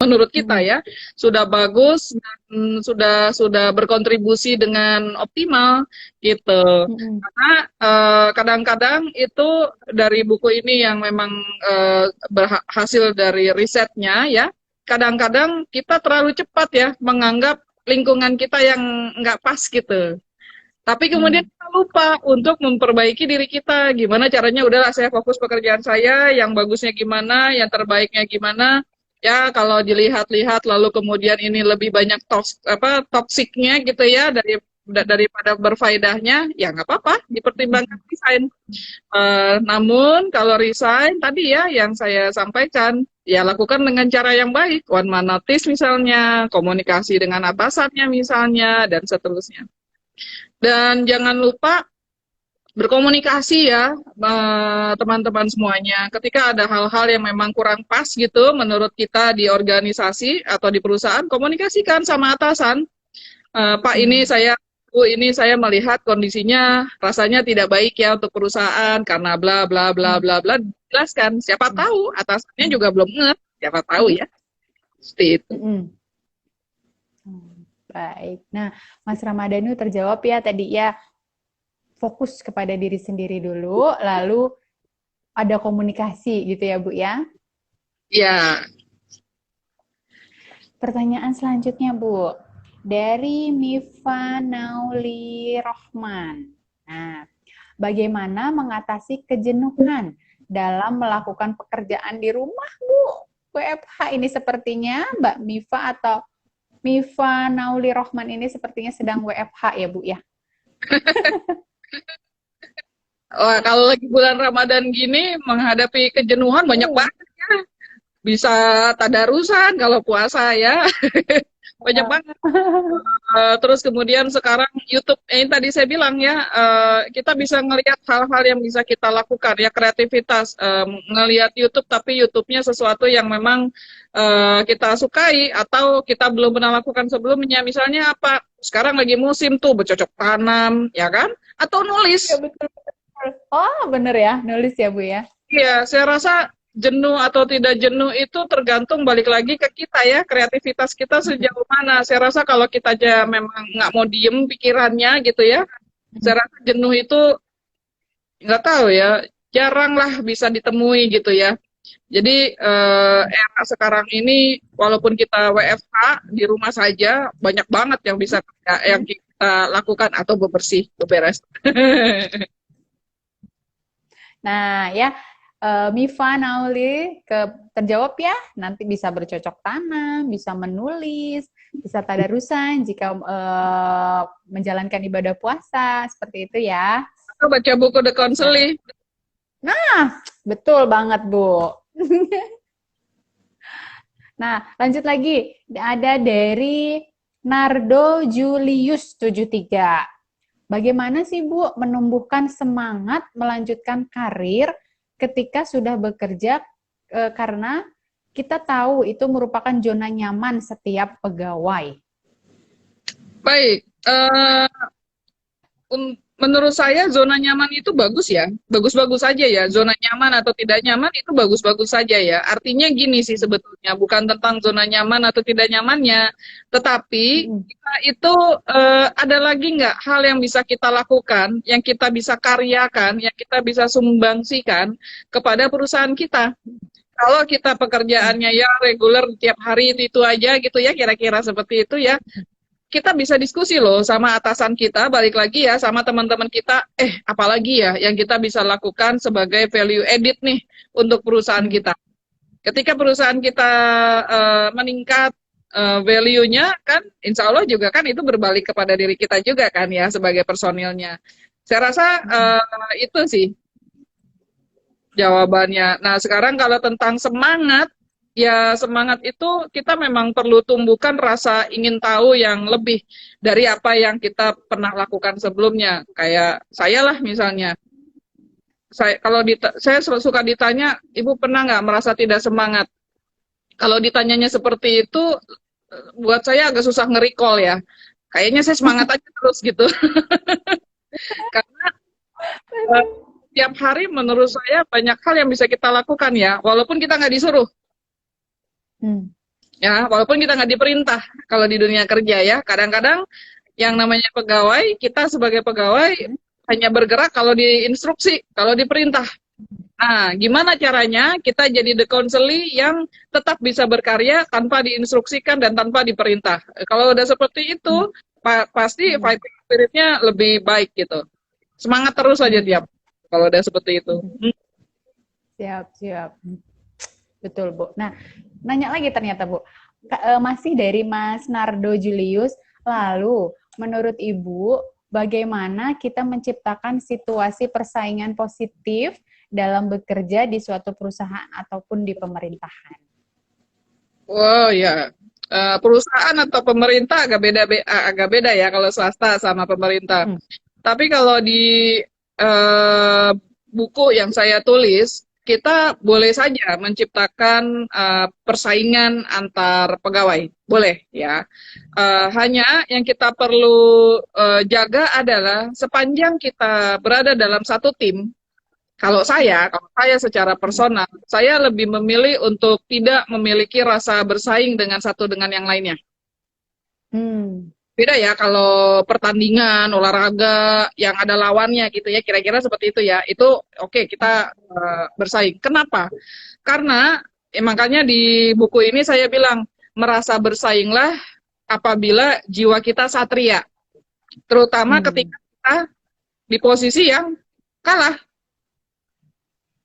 menurut kita ya, sudah bagus dan sudah berkontribusi dengan optimal gitu. Karena kadang-kadang itu dari buku ini yang memang berhasil dari risetnya ya, kadang-kadang kita terlalu cepat ya menganggap lingkungan kita yang nggak pas gitu. Tapi kemudian kita lupa untuk memperbaiki diri kita. Gimana caranya? Udahlah saya fokus pekerjaan saya, yang bagusnya gimana, yang terbaiknya gimana. Ya kalau dilihat-lihat lalu kemudian ini lebih banyak toksiknya gitu ya daripada berfaedahnya, ya nggak apa-apa, dipertimbangkan resign. Namun kalau resign tadi ya yang saya sampaikan, ya lakukan dengan cara yang baik. One man notice misalnya, komunikasi dengan atasannya misalnya, dan seterusnya. Dan jangan lupa berkomunikasi ya teman-teman semuanya. Ketika ada hal-hal yang memang kurang pas gitu menurut kita di organisasi atau di perusahaan, komunikasikan sama atasan. Pak ini saya melihat kondisinya rasanya tidak baik ya untuk perusahaan karena bla bla bla bla bla. Jelaskan. Siapa tahu atasannya juga belum ngerti. Siapa tahu ya. Seperti itu. Baik. Nah, Mas Ramadhanu terjawab ya tadi ya, fokus kepada diri sendiri dulu, lalu ada komunikasi gitu ya Bu ya? Ya. Pertanyaan selanjutnya Bu, dari Mifa Nauli Rohman. Nah, bagaimana mengatasi kejenuhan dalam melakukan pekerjaan di rumah Bu? WFH ini sepertinya Mbak Mifa atau Mifa Nauli Rohman ini sepertinya sedang WFH ya Bu ya? Wah, kalau lagi bulan Ramadan gini menghadapi kejenuhan banyak banget ya. Bisa tadarusan kalau puasa ya. Banyak banget. Terus kemudian sekarang YouTube, ini tadi saya bilang ya, kita bisa ngelihat hal-hal yang bisa kita lakukan ya, kreativitas, ngelihat YouTube tapi YouTube-nya sesuatu yang memang kita sukai atau kita belum pernah lakukan sebelumnya. Misalnya apa? Sekarang lagi musim tuh bercocok tanam, ya kan? Atau nulis. Ya, betul. Oh, bener ya, nulis ya Bu ya? Iya, saya rasa jenuh atau tidak jenuh itu tergantung balik lagi ke kita ya, kreativitas kita sejauh mana. Saya rasa kalau kita aja memang nggak mau diem pikirannya gitu ya, saya rasa jenuh itu nggak tahu ya, jarang lah bisa ditemui gitu ya. Jadi era sekarang ini walaupun kita WFH di rumah saja banyak banget yang bisa yang kita lakukan atau bebersih, beberes. Nah ya, Mifa, Nauli, terjawab ya. Nanti bisa bercocok tanam, bisa menulis, bisa tadarusan jika menjalankan ibadah puasa, seperti itu ya. Atau baca buku The Nah, Counseling. betul banget, Bu. Nah, lanjut lagi. Ada dari Nardo Julius 73. Bagaimana sih, Bu, menumbuhkan semangat melanjutkan karir ketika sudah bekerja, karena kita tahu itu merupakan zona nyaman setiap pegawai. Baik, menurut saya zona nyaman itu bagus ya, bagus-bagus saja ya. Zona nyaman atau tidak nyaman itu bagus-bagus saja ya. Artinya gini sih sebetulnya, bukan tentang zona nyaman atau tidak nyamannya, tetapi Mm. kita itu ada lagi nggak hal yang bisa kita lakukan, yang kita bisa karyakan, yang kita bisa sumbangsikan kepada perusahaan kita. Kalau kita pekerjaannya ya reguler tiap hari itu aja gitu ya, kira-kira seperti itu ya, kita bisa diskusi loh sama atasan kita, balik lagi ya sama teman-teman kita, apalagi ya yang kita bisa lakukan sebagai value edit nih untuk perusahaan kita. Ketika perusahaan kita meningkat value-nya kan, insya Allah juga kan itu berbalik kepada diri kita juga kan ya sebagai personilnya. Saya rasa itu sih jawabannya. Nah sekarang kalau tentang semangat, ya semangat itu kita memang perlu tumbuhkan rasa ingin tahu yang lebih dari apa yang kita pernah lakukan sebelumnya. Kayak saya lah misalnya, saya suka ditanya, ibu pernah nggak merasa tidak semangat? Kalau ditanyanya seperti itu, buat saya agak susah nge-recall ya. Kayaknya saya semangat aja terus gitu. Karena tiap hari menurut saya banyak hal yang bisa kita lakukan ya, walaupun kita nggak disuruh. Ya, walaupun kita nggak diperintah kalau di dunia kerja ya. Kadang-kadang yang namanya pegawai, kita sebagai pegawai hanya bergerak kalau diinstruksi, kalau diperintah. Nah, gimana caranya kita jadi the counselee yang tetap bisa berkarya tanpa diinstruksikan dan tanpa diperintah. Kalau udah seperti itu, pasti fighting spirit-nya lebih baik gitu. Semangat terus aja tiap kalau udah seperti itu. Siap, siap. Betul, Bu. Nah, nanya lagi ternyata, Bu. Masih dari Mas Nardo Julius. Lalu, menurut Ibu, bagaimana kita menciptakan situasi persaingan positif dalam bekerja di suatu perusahaan ataupun di pemerintahan? Oh ya, perusahaan atau pemerintah agak beda ya kalau swasta sama pemerintah. Tapi kalau di buku yang saya tulis, kita boleh saja menciptakan persaingan antar pegawai, boleh ya. Hanya yang kita perlu jaga adalah sepanjang kita berada dalam satu tim. Kalau saya secara personal, saya lebih memilih untuk tidak memiliki rasa bersaing dengan satu dengan yang lainnya. Beda ya kalau pertandingan olahraga yang ada lawannya gitu ya, kira-kira seperti itu ya. Itu oke, kita bersaing. Kenapa? Karena makanya di buku ini saya bilang merasa bersainglah apabila jiwa kita satria. Terutama ketika kita di posisi yang kalah.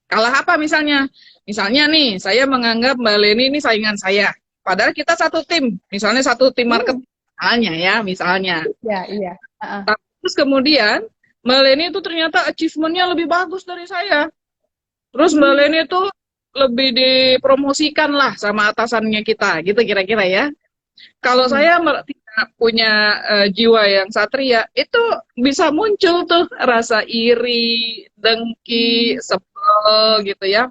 Kalah apa misalnya? Misalnya nih, saya menganggap Mbak Leni ini saingan saya. Padahal kita satu tim, misalnya satu tim marketing. Misalnya. Ya, iya. Terus kemudian, Mbak Leni itu ternyata achievement-nya lebih bagus dari saya. Terus Mbak Leni itu lebih dipromosikan lah sama atasannya kita, gitu kira-kira ya. Kalau saya tidak punya jiwa yang satria, itu bisa muncul tuh rasa iri, dengki, sebel gitu ya.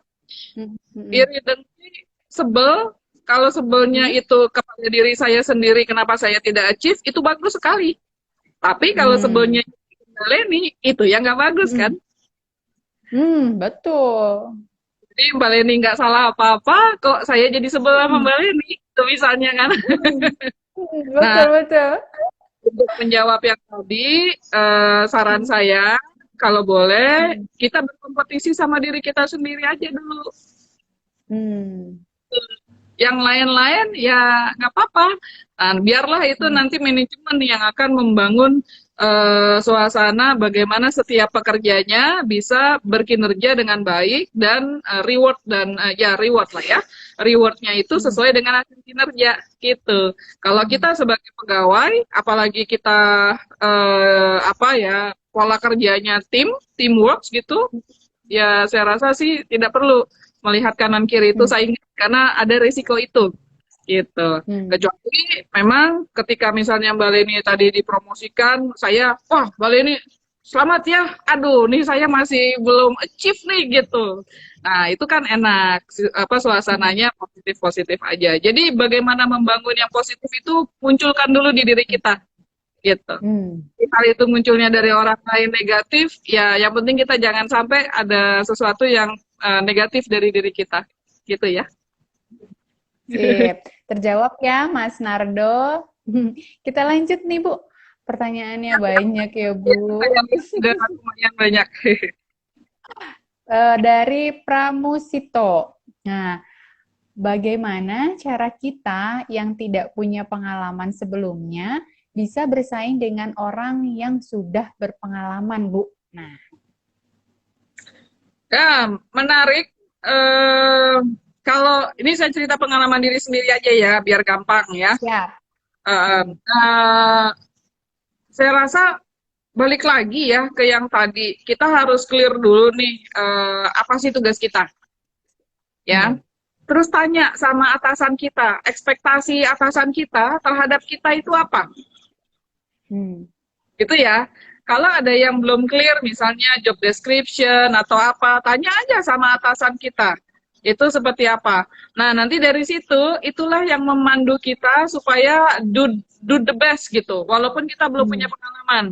Iri, dengki, sebel. Kalau sebelnya itu kepada diri saya sendiri, kenapa saya tidak achieve, itu bagus sekali. Tapi kalau sebelnya Mbak Leni, itu yang nggak bagus kan? Betul. Jadi Mbak Leni nggak salah apa-apa, kok saya jadi sebel sama Mbak Leni, itu misalnya kan? Betul. Untuk menjawab yang tadi, saran saya, kalau boleh, kita berkompetisi sama diri kita sendiri aja dulu. Yang lain-lain ya nggak apa-apa. Nah, biarlah itu nanti manajemen yang akan membangun suasana bagaimana setiap pekerjanya bisa berkinerja dengan baik dan reward lah ya. Rewardnya itu Hmm. sesuai dengan hasil kinerja gitu. Kalau Hmm. kita sebagai pegawai, apalagi kita apa ya, pola kerjanya teamwork gitu, ya saya rasa sih tidak perlu melihat kanan kiri itu Hmm. saingan karena ada risiko itu gitu. Hmm. Kecuali memang ketika misalnya Mbak Leni tadi dipromosikan, saya, wah Mbak Leni selamat ya, aduh nih saya masih belum achieve nih gitu. Nah itu kan enak, apa Hmm. suasananya positif-positif aja. Jadi bagaimana membangun yang positif itu munculkan dulu di diri kita gitu. Hmm. Hal itu munculnya dari orang lain negatif, ya yang penting kita jangan sampai ada sesuatu yang negatif dari diri kita gitu ya. Sip, terjawab ya Mas Nardo. Kita lanjut nih Bu. Pertanyaannya banyak ya Bu. Udah lumayan banyak. Dari Pramusito. Nah, bagaimana cara kita yang tidak punya pengalaman sebelumnya bisa bersaing dengan orang yang sudah berpengalaman, Bu? Nah, Ya, menarik. Kalau ini saya cerita pengalaman diri sendiri aja ya, biar gampang ya. siap. Eh, Hmm. eh, saya rasa balik lagi ya ke yang tadi, kita harus clear dulu nih apa sih tugas kita, ya. Hmm. Terus tanya sama atasan kita, ekspektasi atasan kita terhadap kita itu apa? Hmm. Gitu ya. Kalau ada yang belum clear, misalnya job description atau apa, tanya aja sama atasan kita. Itu seperti apa. Nah, nanti dari situ, itulah yang memandu kita supaya do the best gitu. Walaupun kita belum punya Hmm. pengalaman.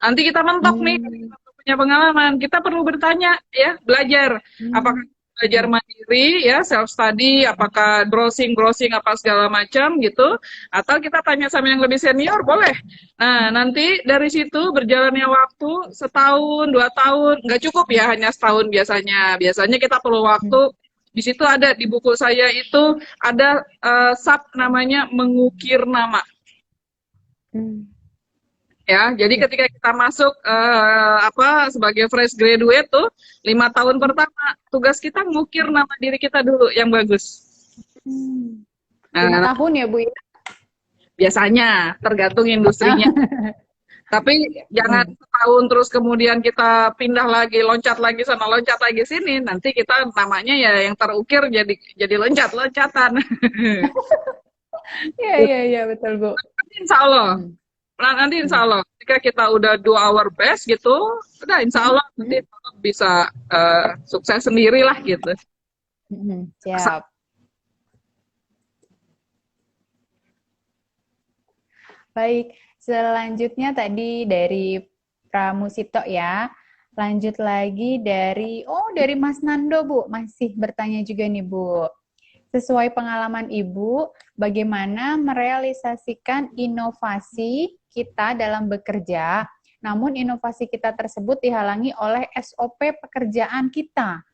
Nanti kita mentok nih, Hmm. kita belum punya pengalaman. Kita perlu bertanya, ya, belajar. Apakah Hmm. belajar Hmm. mandiri, ya, self study, apakah browsing apa segala macam gitu, atau kita tanya sama yang lebih senior, boleh. Nah, nanti dari situ berjalannya waktu setahun, 2 tahun, nggak cukup ya hanya setahun biasanya. Biasanya kita perlu Hmm. waktu. Di situ ada di buku saya itu ada sub namanya mengukir nama. Hmm. Ya, jadi Ya. ketika kita masuk apa sebagai fresh graduate tuh 5 tahun Hmm. pertama tugas kita ngukir nama diri kita dulu yang bagus. Hmm. 5 Nah, tahun ya Bu ya? biasanya tergantung industrinya. Tapi jangan Hmm. setahun terus kemudian kita pindah lagi, loncat lagi sana, loncat lagi sini. Nanti kita namanya ya yang terukir jadi loncat-loncatan. Iya, iya, iya, betul, Bu. Nanti insya Allah, Hmm. nanti insya Hmm. Allah, ketika kita udah do our best gitu, udah insya Hmm. Allah nanti Hmm. bisa sukses sendiri lah gitu. Hmm. Siap. Baik, selanjutnya tadi dari Pramusito ya. Lanjut lagi dari Mas Nando, Bu. Masih bertanya juga nih, Bu. Sesuai pengalaman Ibu, bagaimana merealisasikan inovasi kita dalam bekerja, namun inovasi kita tersebut dihalangi oleh SOP pekerjaan kita.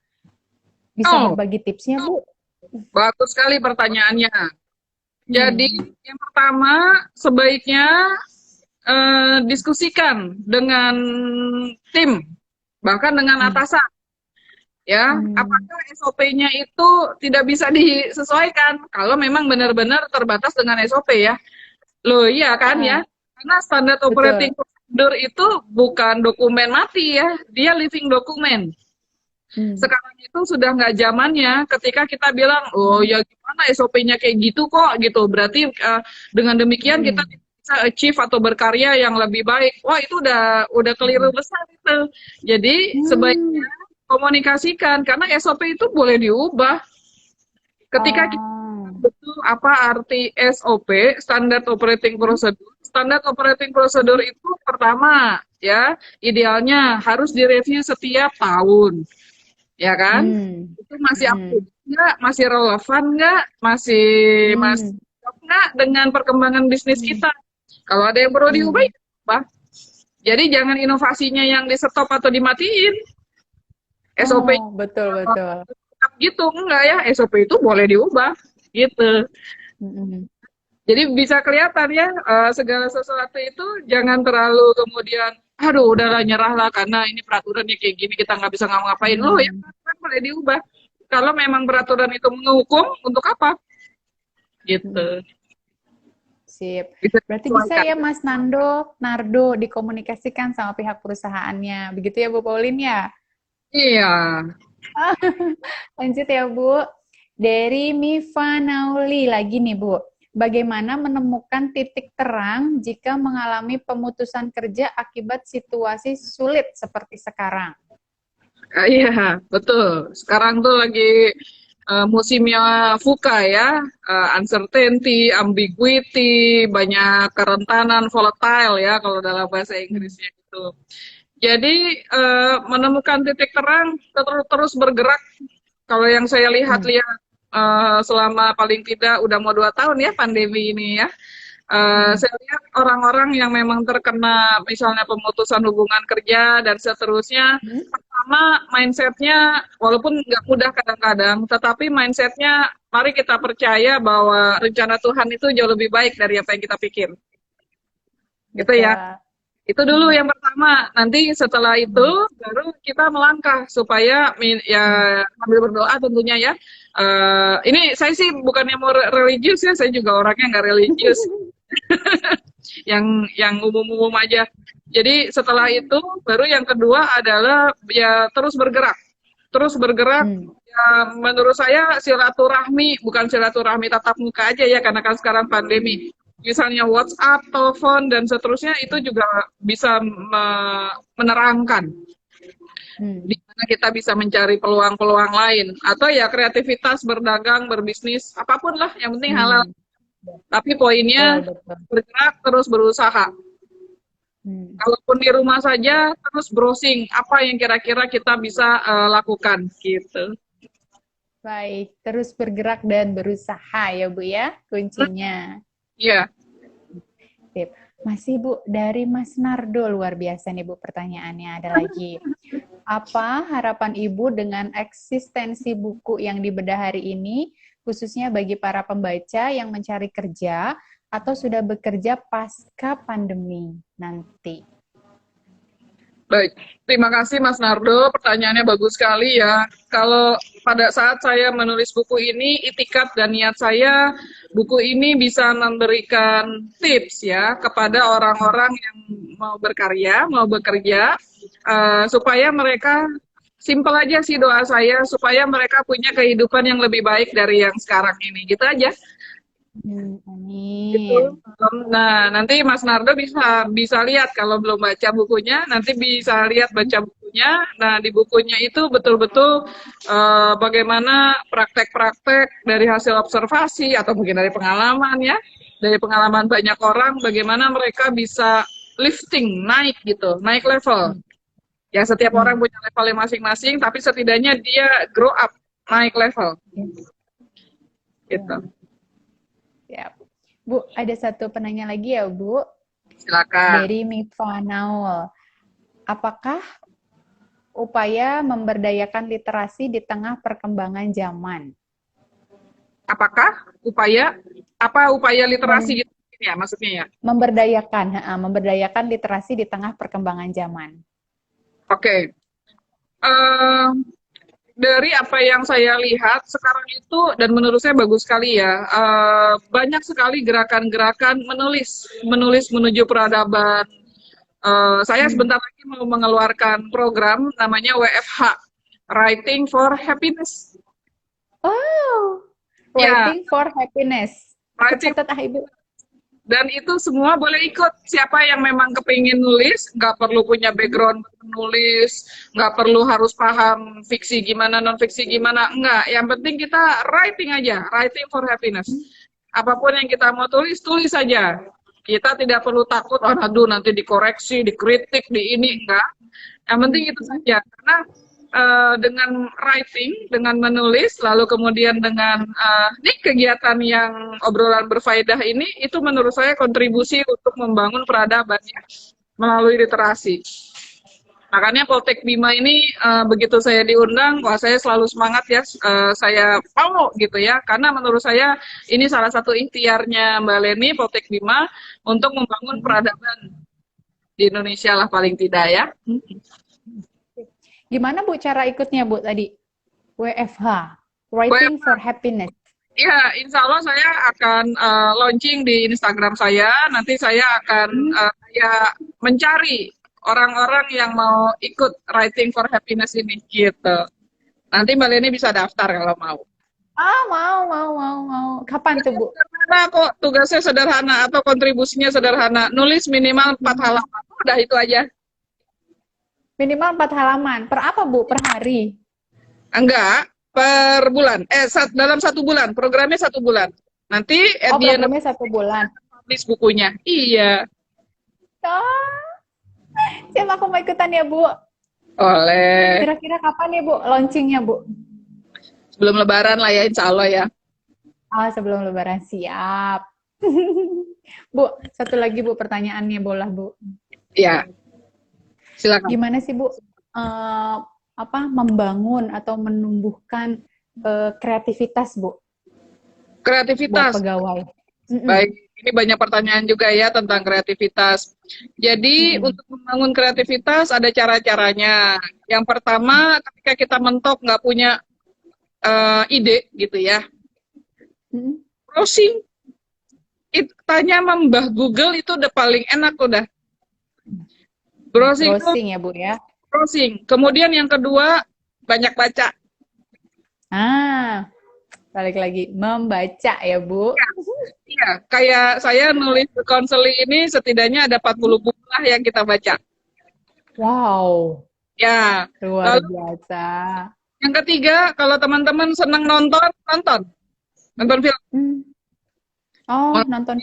Bisa Oh, berbagi tipsnya, Bu? bagus sekali pertanyaannya. Jadi Hmm. yang pertama sebaiknya diskusikan dengan tim, bahkan dengan Hmm. atasan. Ya, Hmm. apakah SOP-nya itu tidak bisa disesuaikan kalau memang benar-benar terbatas dengan SOP ya? Loh iya kan ya? Ah, Karena standar operating betul. procedure itu bukan dokumen mati ya, dia living dokumen. Hmm. Sekarang itu sudah nggak zamannya ketika kita bilang, oh Hmm. ya gimana SOP-nya kayak gitu kok gitu. Berarti dengan demikian kita Hmm. bisa achieve atau berkarya yang lebih baik. Wah itu udah keliru Hmm. besar itu. Jadi Hmm. sebaiknya komunikasikan karena SOP itu boleh diubah. Ketika kita Oh. betul apa arti SOP, Standard Operating Hmm. Procedure. Standard Operating Procedure itu pertama ya, idealnya harus direview setiap tahun. Ya kan? Hmm. Itu masih up Hmm. nggak? Masih relevan nggak? Masih Hmm. nggak dengan perkembangan bisnis Hmm. kita? Kalau ada yang perlu diubah, Hmm. ya ubah. Jadi jangan inovasinya yang di stop atau dimatiin. SOP Oh, betul, betul. gitu enggak ya? SOP itu boleh diubah gitu. Mm-mm. Jadi bisa kelihatan ya, segala sesuatu itu jangan terlalu kemudian, aduh udahlah nyerahlah karena ini peraturannya kayak gini kita nggak bisa ngapa-ngapain. Loh ya Hmm, kan boleh diubah. Kalau memang peraturan itu menghukum, untuk apa? hmm, Gitu. sip. Bisa Berarti bisa disesuaikan. ya Mas Nardo dikomunikasikan sama pihak perusahaannya. Begitu ya Bu Pauline ya? Iya. Lanjut ya Bu. Dari Mifa Nauli lagi nih Bu. Bagaimana menemukan titik terang jika mengalami pemutusan kerja akibat situasi sulit seperti sekarang? Iya, betul. Sekarang tuh lagi musimnya VUCA ya, uncertainty, ambiguity, banyak kerentanan, volatile ya kalau dalam bahasa Hmm. Inggrisnya itu. Jadi menemukan titik terang terus bergerak. Kalau yang saya Hmm. lihat-lihat selama paling tidak udah mau 2 tahun ya pandemi ini ya. Hmm. Saya lihat orang-orang yang memang terkena misalnya pemutusan hubungan kerja dan seterusnya, Hmm. pertama mindsetnya walaupun nggak mudah kadang-kadang, tetapi mindsetnya mari kita percaya bahwa rencana Tuhan itu jauh lebih baik dari apa yang kita pikir, gitu ya. Betul. Itu dulu Hmm. yang pertama. Nanti setelah itu Hmm. baru kita melangkah supaya ya Hmm. sambil berdoa tentunya ya. Ini saya sih bukannya mau religius ya, saya juga orangnya nggak religius, yang umum-umum aja. Jadi setelah itu baru yang kedua adalah ya terus bergerak. Hmm. Ya, menurut saya silaturahmi bukan silaturahmi tatap muka aja ya karena kan sekarang pandemi. Misalnya WhatsApp, telepon dan seterusnya itu juga bisa menerangkan Hmm. di mana kita bisa mencari peluang-peluang lain atau ya kreativitas berdagang, berbisnis, apapun lah yang penting halal. Hmm. Tapi poinnya Betul, betul. bergerak terus berusaha. Hmm. Kalaupun di rumah saja terus browsing apa yang kira-kira kita bisa lakukan gitu. Baik, terus bergerak dan berusaha ya Bu ya, kuncinya. Iya. Sip. Masih Bu, dari Mas Nardo luar biasa nih Bu pertanyaannya. Ada lagi. Apa harapan Ibu dengan eksistensi buku yang dibedah hari ini, khususnya bagi para pembaca yang mencari kerja atau sudah bekerja pasca pandemi nanti? Baik, terima kasih Mas Nardo. Pertanyaannya bagus sekali ya. Kalau pada saat saya menulis buku ini, itikat dan niat saya, buku ini bisa memberikan tips ya kepada orang-orang yang mau berkarya, mau bekerja, supaya mereka, simpel aja sih doa saya, supaya mereka punya kehidupan yang lebih baik dari yang sekarang ini. Gitu aja. Gitu. Amin. Nah, nanti Mas Nardo bisa bisa lihat kalau belum baca bukunya, nanti bisa lihat baca bukunya. Nah, di bukunya itu betul-betul bagaimana praktek-praktek dari hasil observasi atau mungkin dari pengalaman ya, dari pengalaman banyak orang, bagaimana mereka bisa lifting, naik gitu, naik level. Hmm. Ya, setiap orang Hmm. punya levelnya masing-masing, tapi setidaknya dia grow up, naik level Ya. gitu. Ya. Bu, ada satu penanya lagi ya Bu, Silakan. dari Mifa Naul. Apakah upaya memberdayakan literasi di tengah perkembangan zaman? Apakah upaya literasi Mem- gitu ya maksudnya ya? memberdayakan literasi di tengah perkembangan zaman. Oke. Eh, dari apa yang saya lihat sekarang itu dan menurut saya bagus sekali ya. Banyak sekali gerakan-gerakan menulis menuju peradaban. Saya Hmm. sebentar lagi mau mengeluarkan program namanya WFH, Writing for Happiness. Oh, Ya, Writing for Happiness. Aku writing. catat Ibu. Dan itu semua boleh ikut. Siapa yang memang kepingin nulis, nggak perlu punya background menulis, nggak perlu harus paham fiksi gimana, non-fiksi gimana. Enggak, yang penting kita writing aja, writing for happiness. Apapun yang kita mau tulis, tulis saja. Kita tidak perlu takut, oh aduh nanti dikoreksi, dikritik, di ini, enggak. Yang penting itu saja. Karena dengan writing, dengan menulis, lalu kemudian dengan ini kegiatan yang obrolan berfaedah ini, itu menurut saya kontribusi untuk membangun peradaban ya, melalui literasi. Makanya Poltek Bima ini begitu saya diundang, wah saya selalu semangat ya, saya mau gitu ya, karena menurut saya ini salah satu ikhtiarnya Mbak Leni, Poltek Bima, untuk membangun peradaban di Indonesia lah paling tidak ya. Gimana Bu cara ikutnya Bu tadi? WFH, Writing for Happiness. Ya, insya Allah saya akan launching di Instagram saya. Nanti saya akan ya mencari orang-orang yang mau ikut Writing for Happiness ini gitu. Nanti Mbak Leni bisa daftar kalau mau. Mau. Kapan tuh Bu? Sederhana kok, tugasnya sederhana atau kontribusinya sederhana. Nulis minimal 4 halaman. Udah itu aja. Minimal 4 halaman. Per apa Bu? Per hari? Enggak, per bulan. Dalam 1 bulan. Programnya 1 bulan. Nanti Programnya 1 bulan. Publish bukunya. Iya. Siap, aku mau ikutan ya Bu. Oleh. Kira-kira kapan ya Bu launchingnya Bu? Sebelum Lebaran lah ya, insya Allah ya. Sebelum Lebaran, siap. Bu, satu lagi Bu pertanyaannya boleh Bu? Iya. Silakan. Gimana sih Bu membangun atau menumbuhkan kreativitas Bu? Kreativitas. Buat pegawai. Baik, ini banyak pertanyaan juga ya tentang kreativitas. Jadi untuk membangun kreativitas ada cara-caranya. Yang pertama, ketika kita mentok nggak punya ide gitu ya, browsing. Tanya sama Mbah Google itu udah paling enak udah. Browsing ya Bu ya. Browsing. Kemudian yang kedua, banyak baca. Balik lagi, membaca ya Bu. Iya, kayak saya nulis konseling ini setidaknya ada 40 buku lah yang kita baca. Wow. Ya. Luar biasa. Yang ketiga, kalau teman-teman senang nonton film. Nonton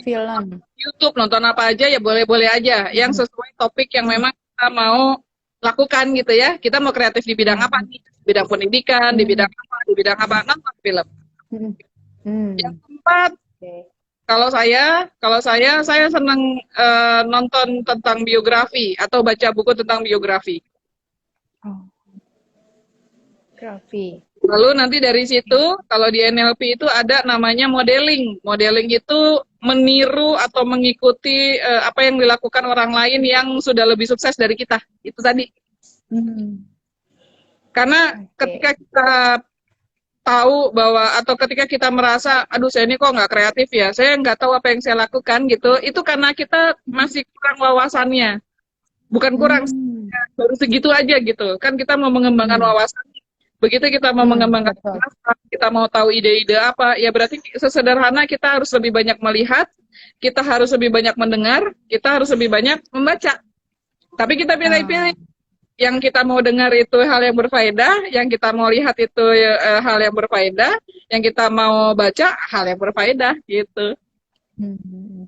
film. YouTube, nonton apa aja ya boleh-boleh aja. Yang sesuai topik yang memang kita mau lakukan gitu ya. Kita mau kreatif di bidang apa nih? Di bidang pendidikan, di bidang apa, nonton film. Yang keempat, kalau saya senang nonton tentang biografi atau baca buku tentang biografi. Lalu nanti dari situ, kalau di NLP itu ada namanya modeling. Modeling itu meniru atau mengikuti apa yang dilakukan orang lain yang sudah lebih sukses dari kita. Itu tadi. Karena ketika kita tahu bahwa, atau ketika kita merasa, aduh saya ini kok nggak kreatif ya, saya nggak tahu apa yang saya lakukan gitu, itu karena kita masih kurang wawasannya. Bukan kurang, baru segitu aja gitu. Kan kita mau mengembangkan wawasan. Begitu kita mau mengembangkan wawasan, kita mau tahu ide-ide apa, ya berarti sesederhana kita harus lebih banyak melihat, kita harus lebih banyak mendengar, kita harus lebih banyak membaca. Tapi kita pilih-pilih. Yang kita mau dengar itu hal yang berfaedah, yang kita mau lihat itu hal yang berfaedah, yang kita mau baca hal yang berfaedah gitu.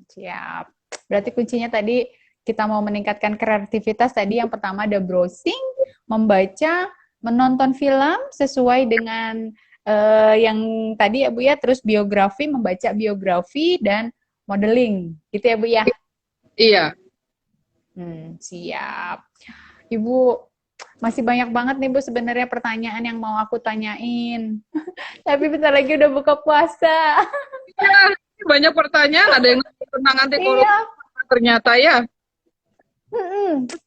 Siap. Berarti kuncinya tadi kita mau meningkatkan kreativitas tadi yang pertama ada browsing, membaca, menonton film sesuai dengan yang tadi ya Bu ya, terus biografi, membaca biografi dan modeling, gitu ya Bu ya? Iya. Siap. Ibu, masih banyak banget nih Bu sebenarnya pertanyaan yang mau aku tanyain. Tapi bentar lagi udah buka puasa. Ya, banyak pertanyaan, ada yang tentang anti korupsi ternyata ya.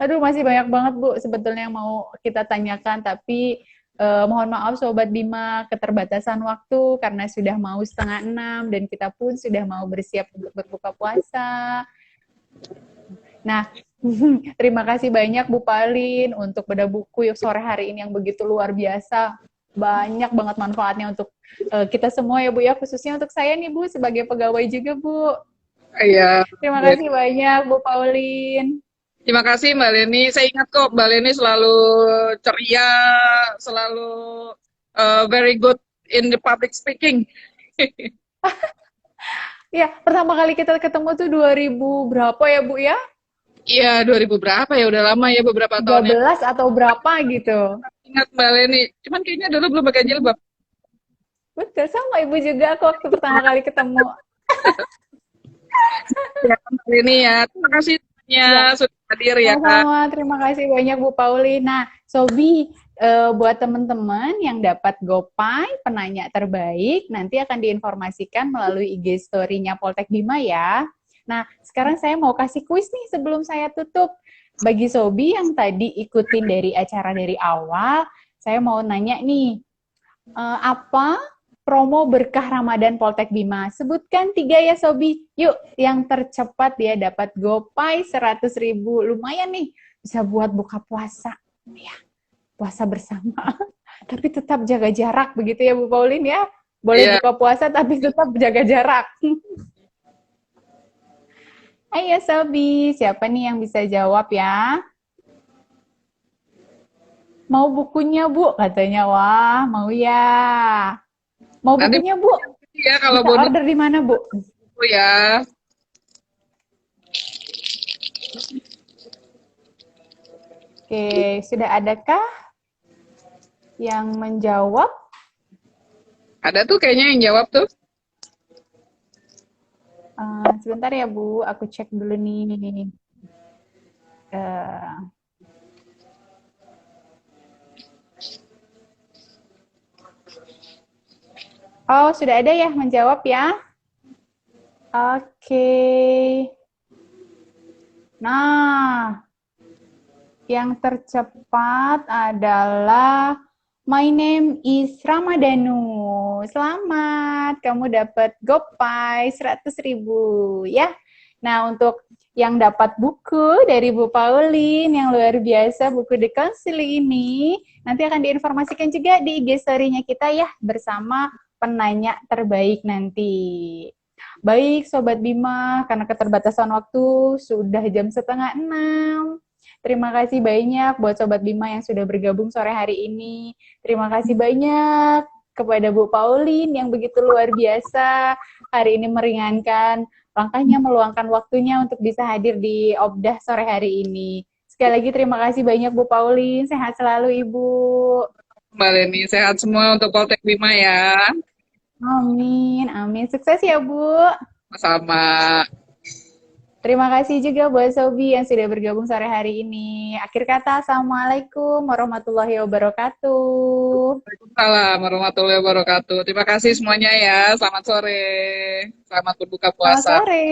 Aduh, masih banyak banget Bu sebetulnya yang mau kita tanyakan, tapi mohon maaf Sobat Bima, keterbatasan waktu karena sudah mau 5:30 dan kita pun sudah mau bersiap untuk berbuka puasa. Nah, terima kasih banyak Bu Pauline untuk bedah buku sore hari ini yang begitu luar biasa. Banyak banget manfaatnya untuk kita semua ya Bu ya, khususnya untuk saya nih Bu sebagai pegawai juga Bu. Iya. Terima kasih banyak Bu Pauline. Terima kasih Mbak Leni. Saya ingat kok Mbak Leni selalu ceria, selalu very good in the public speaking. Ya, pertama kali kita ketemu tuh 2000 berapa ya Bu ya? Iya, 2000 berapa ya? Udah lama ya, beberapa tahun. 12 atau berapa gitu. Ingat Mbak Leni. Cuman kayaknya dulu belum pakai jilbab. Betul, sama Ibu juga aku waktu pertama kali ketemu. Ya, Mbak Leni ya. Terima kasih Ya, sudah hadir ya. sama-sama. Terima kasih banyak Bu Pauli. Nah, Sobi, buat teman-teman yang dapat Gopay penanya terbaik, nanti akan diinformasikan melalui IG story-nya Poltek Bima ya. Nah, sekarang saya mau kasih kuis nih sebelum saya tutup. Bagi Sobi yang tadi ikutin dari acara dari awal, saya mau nanya nih, apa promo berkah Ramadan Poltek Bima? Sebutkan 3 ya Sobi. Yuk, yang tercepat dia dapat Gopay 100.000. Lumayan nih, bisa buat buka puasa. Ya, puasa bersama. Tapi tetap jaga jarak begitu ya Bu Paulin ya. Boleh Iya, buka puasa tapi tetap jaga jarak. Ayo Sobi, siapa nih yang bisa jawab ya? Mau bukunya Bu? Katanya, wah mau ya. Mau nanti bukunya Bu? ya kalau Bisa bonus order di mana Bu? ya. Oke, sudah adakah yang menjawab? Ada tuh kayaknya yang jawab tuh. Sebentar ya Bu, aku cek dulu nih. Uh, oh, sudah ada ya menjawab ya? Oke. Nah, yang tercepat adalah My name is Ramadhanu. Selamat, kamu dapat Gopay 100.000 ya. Nah, untuk yang dapat buku dari Bu Pauline yang luar biasa, buku The Counseling ini, nanti akan diinformasikan juga di IG story-nya kita ya, bersama penanya terbaik nanti. Baik, Sobat Bima, karena keterbatasan waktu, sudah jam 5:30. Terima kasih banyak buat Sobat Bima yang sudah bergabung sore hari ini. Terima kasih banyak kepada Bu Pauline yang begitu luar biasa hari ini meringankan langkahnya, meluangkan waktunya untuk bisa hadir di Obdah sore hari ini. Sekali lagi terima kasih banyak Bu Pauline. Sehat selalu Ibu. Mbak Leni, sehat semua untuk Poltek Bima ya. Amin, amin. Sukses ya Bu. Sama. Terima kasih juga buat Sobi yang sudah bergabung sore hari ini. Akhir kata, Assalamualaikum warahmatullahi wabarakatuh. Waalaikumsalam warahmatullahi wabarakatuh. Terima kasih semuanya ya. Selamat sore. Selamat berbuka Selamat puasa. sore.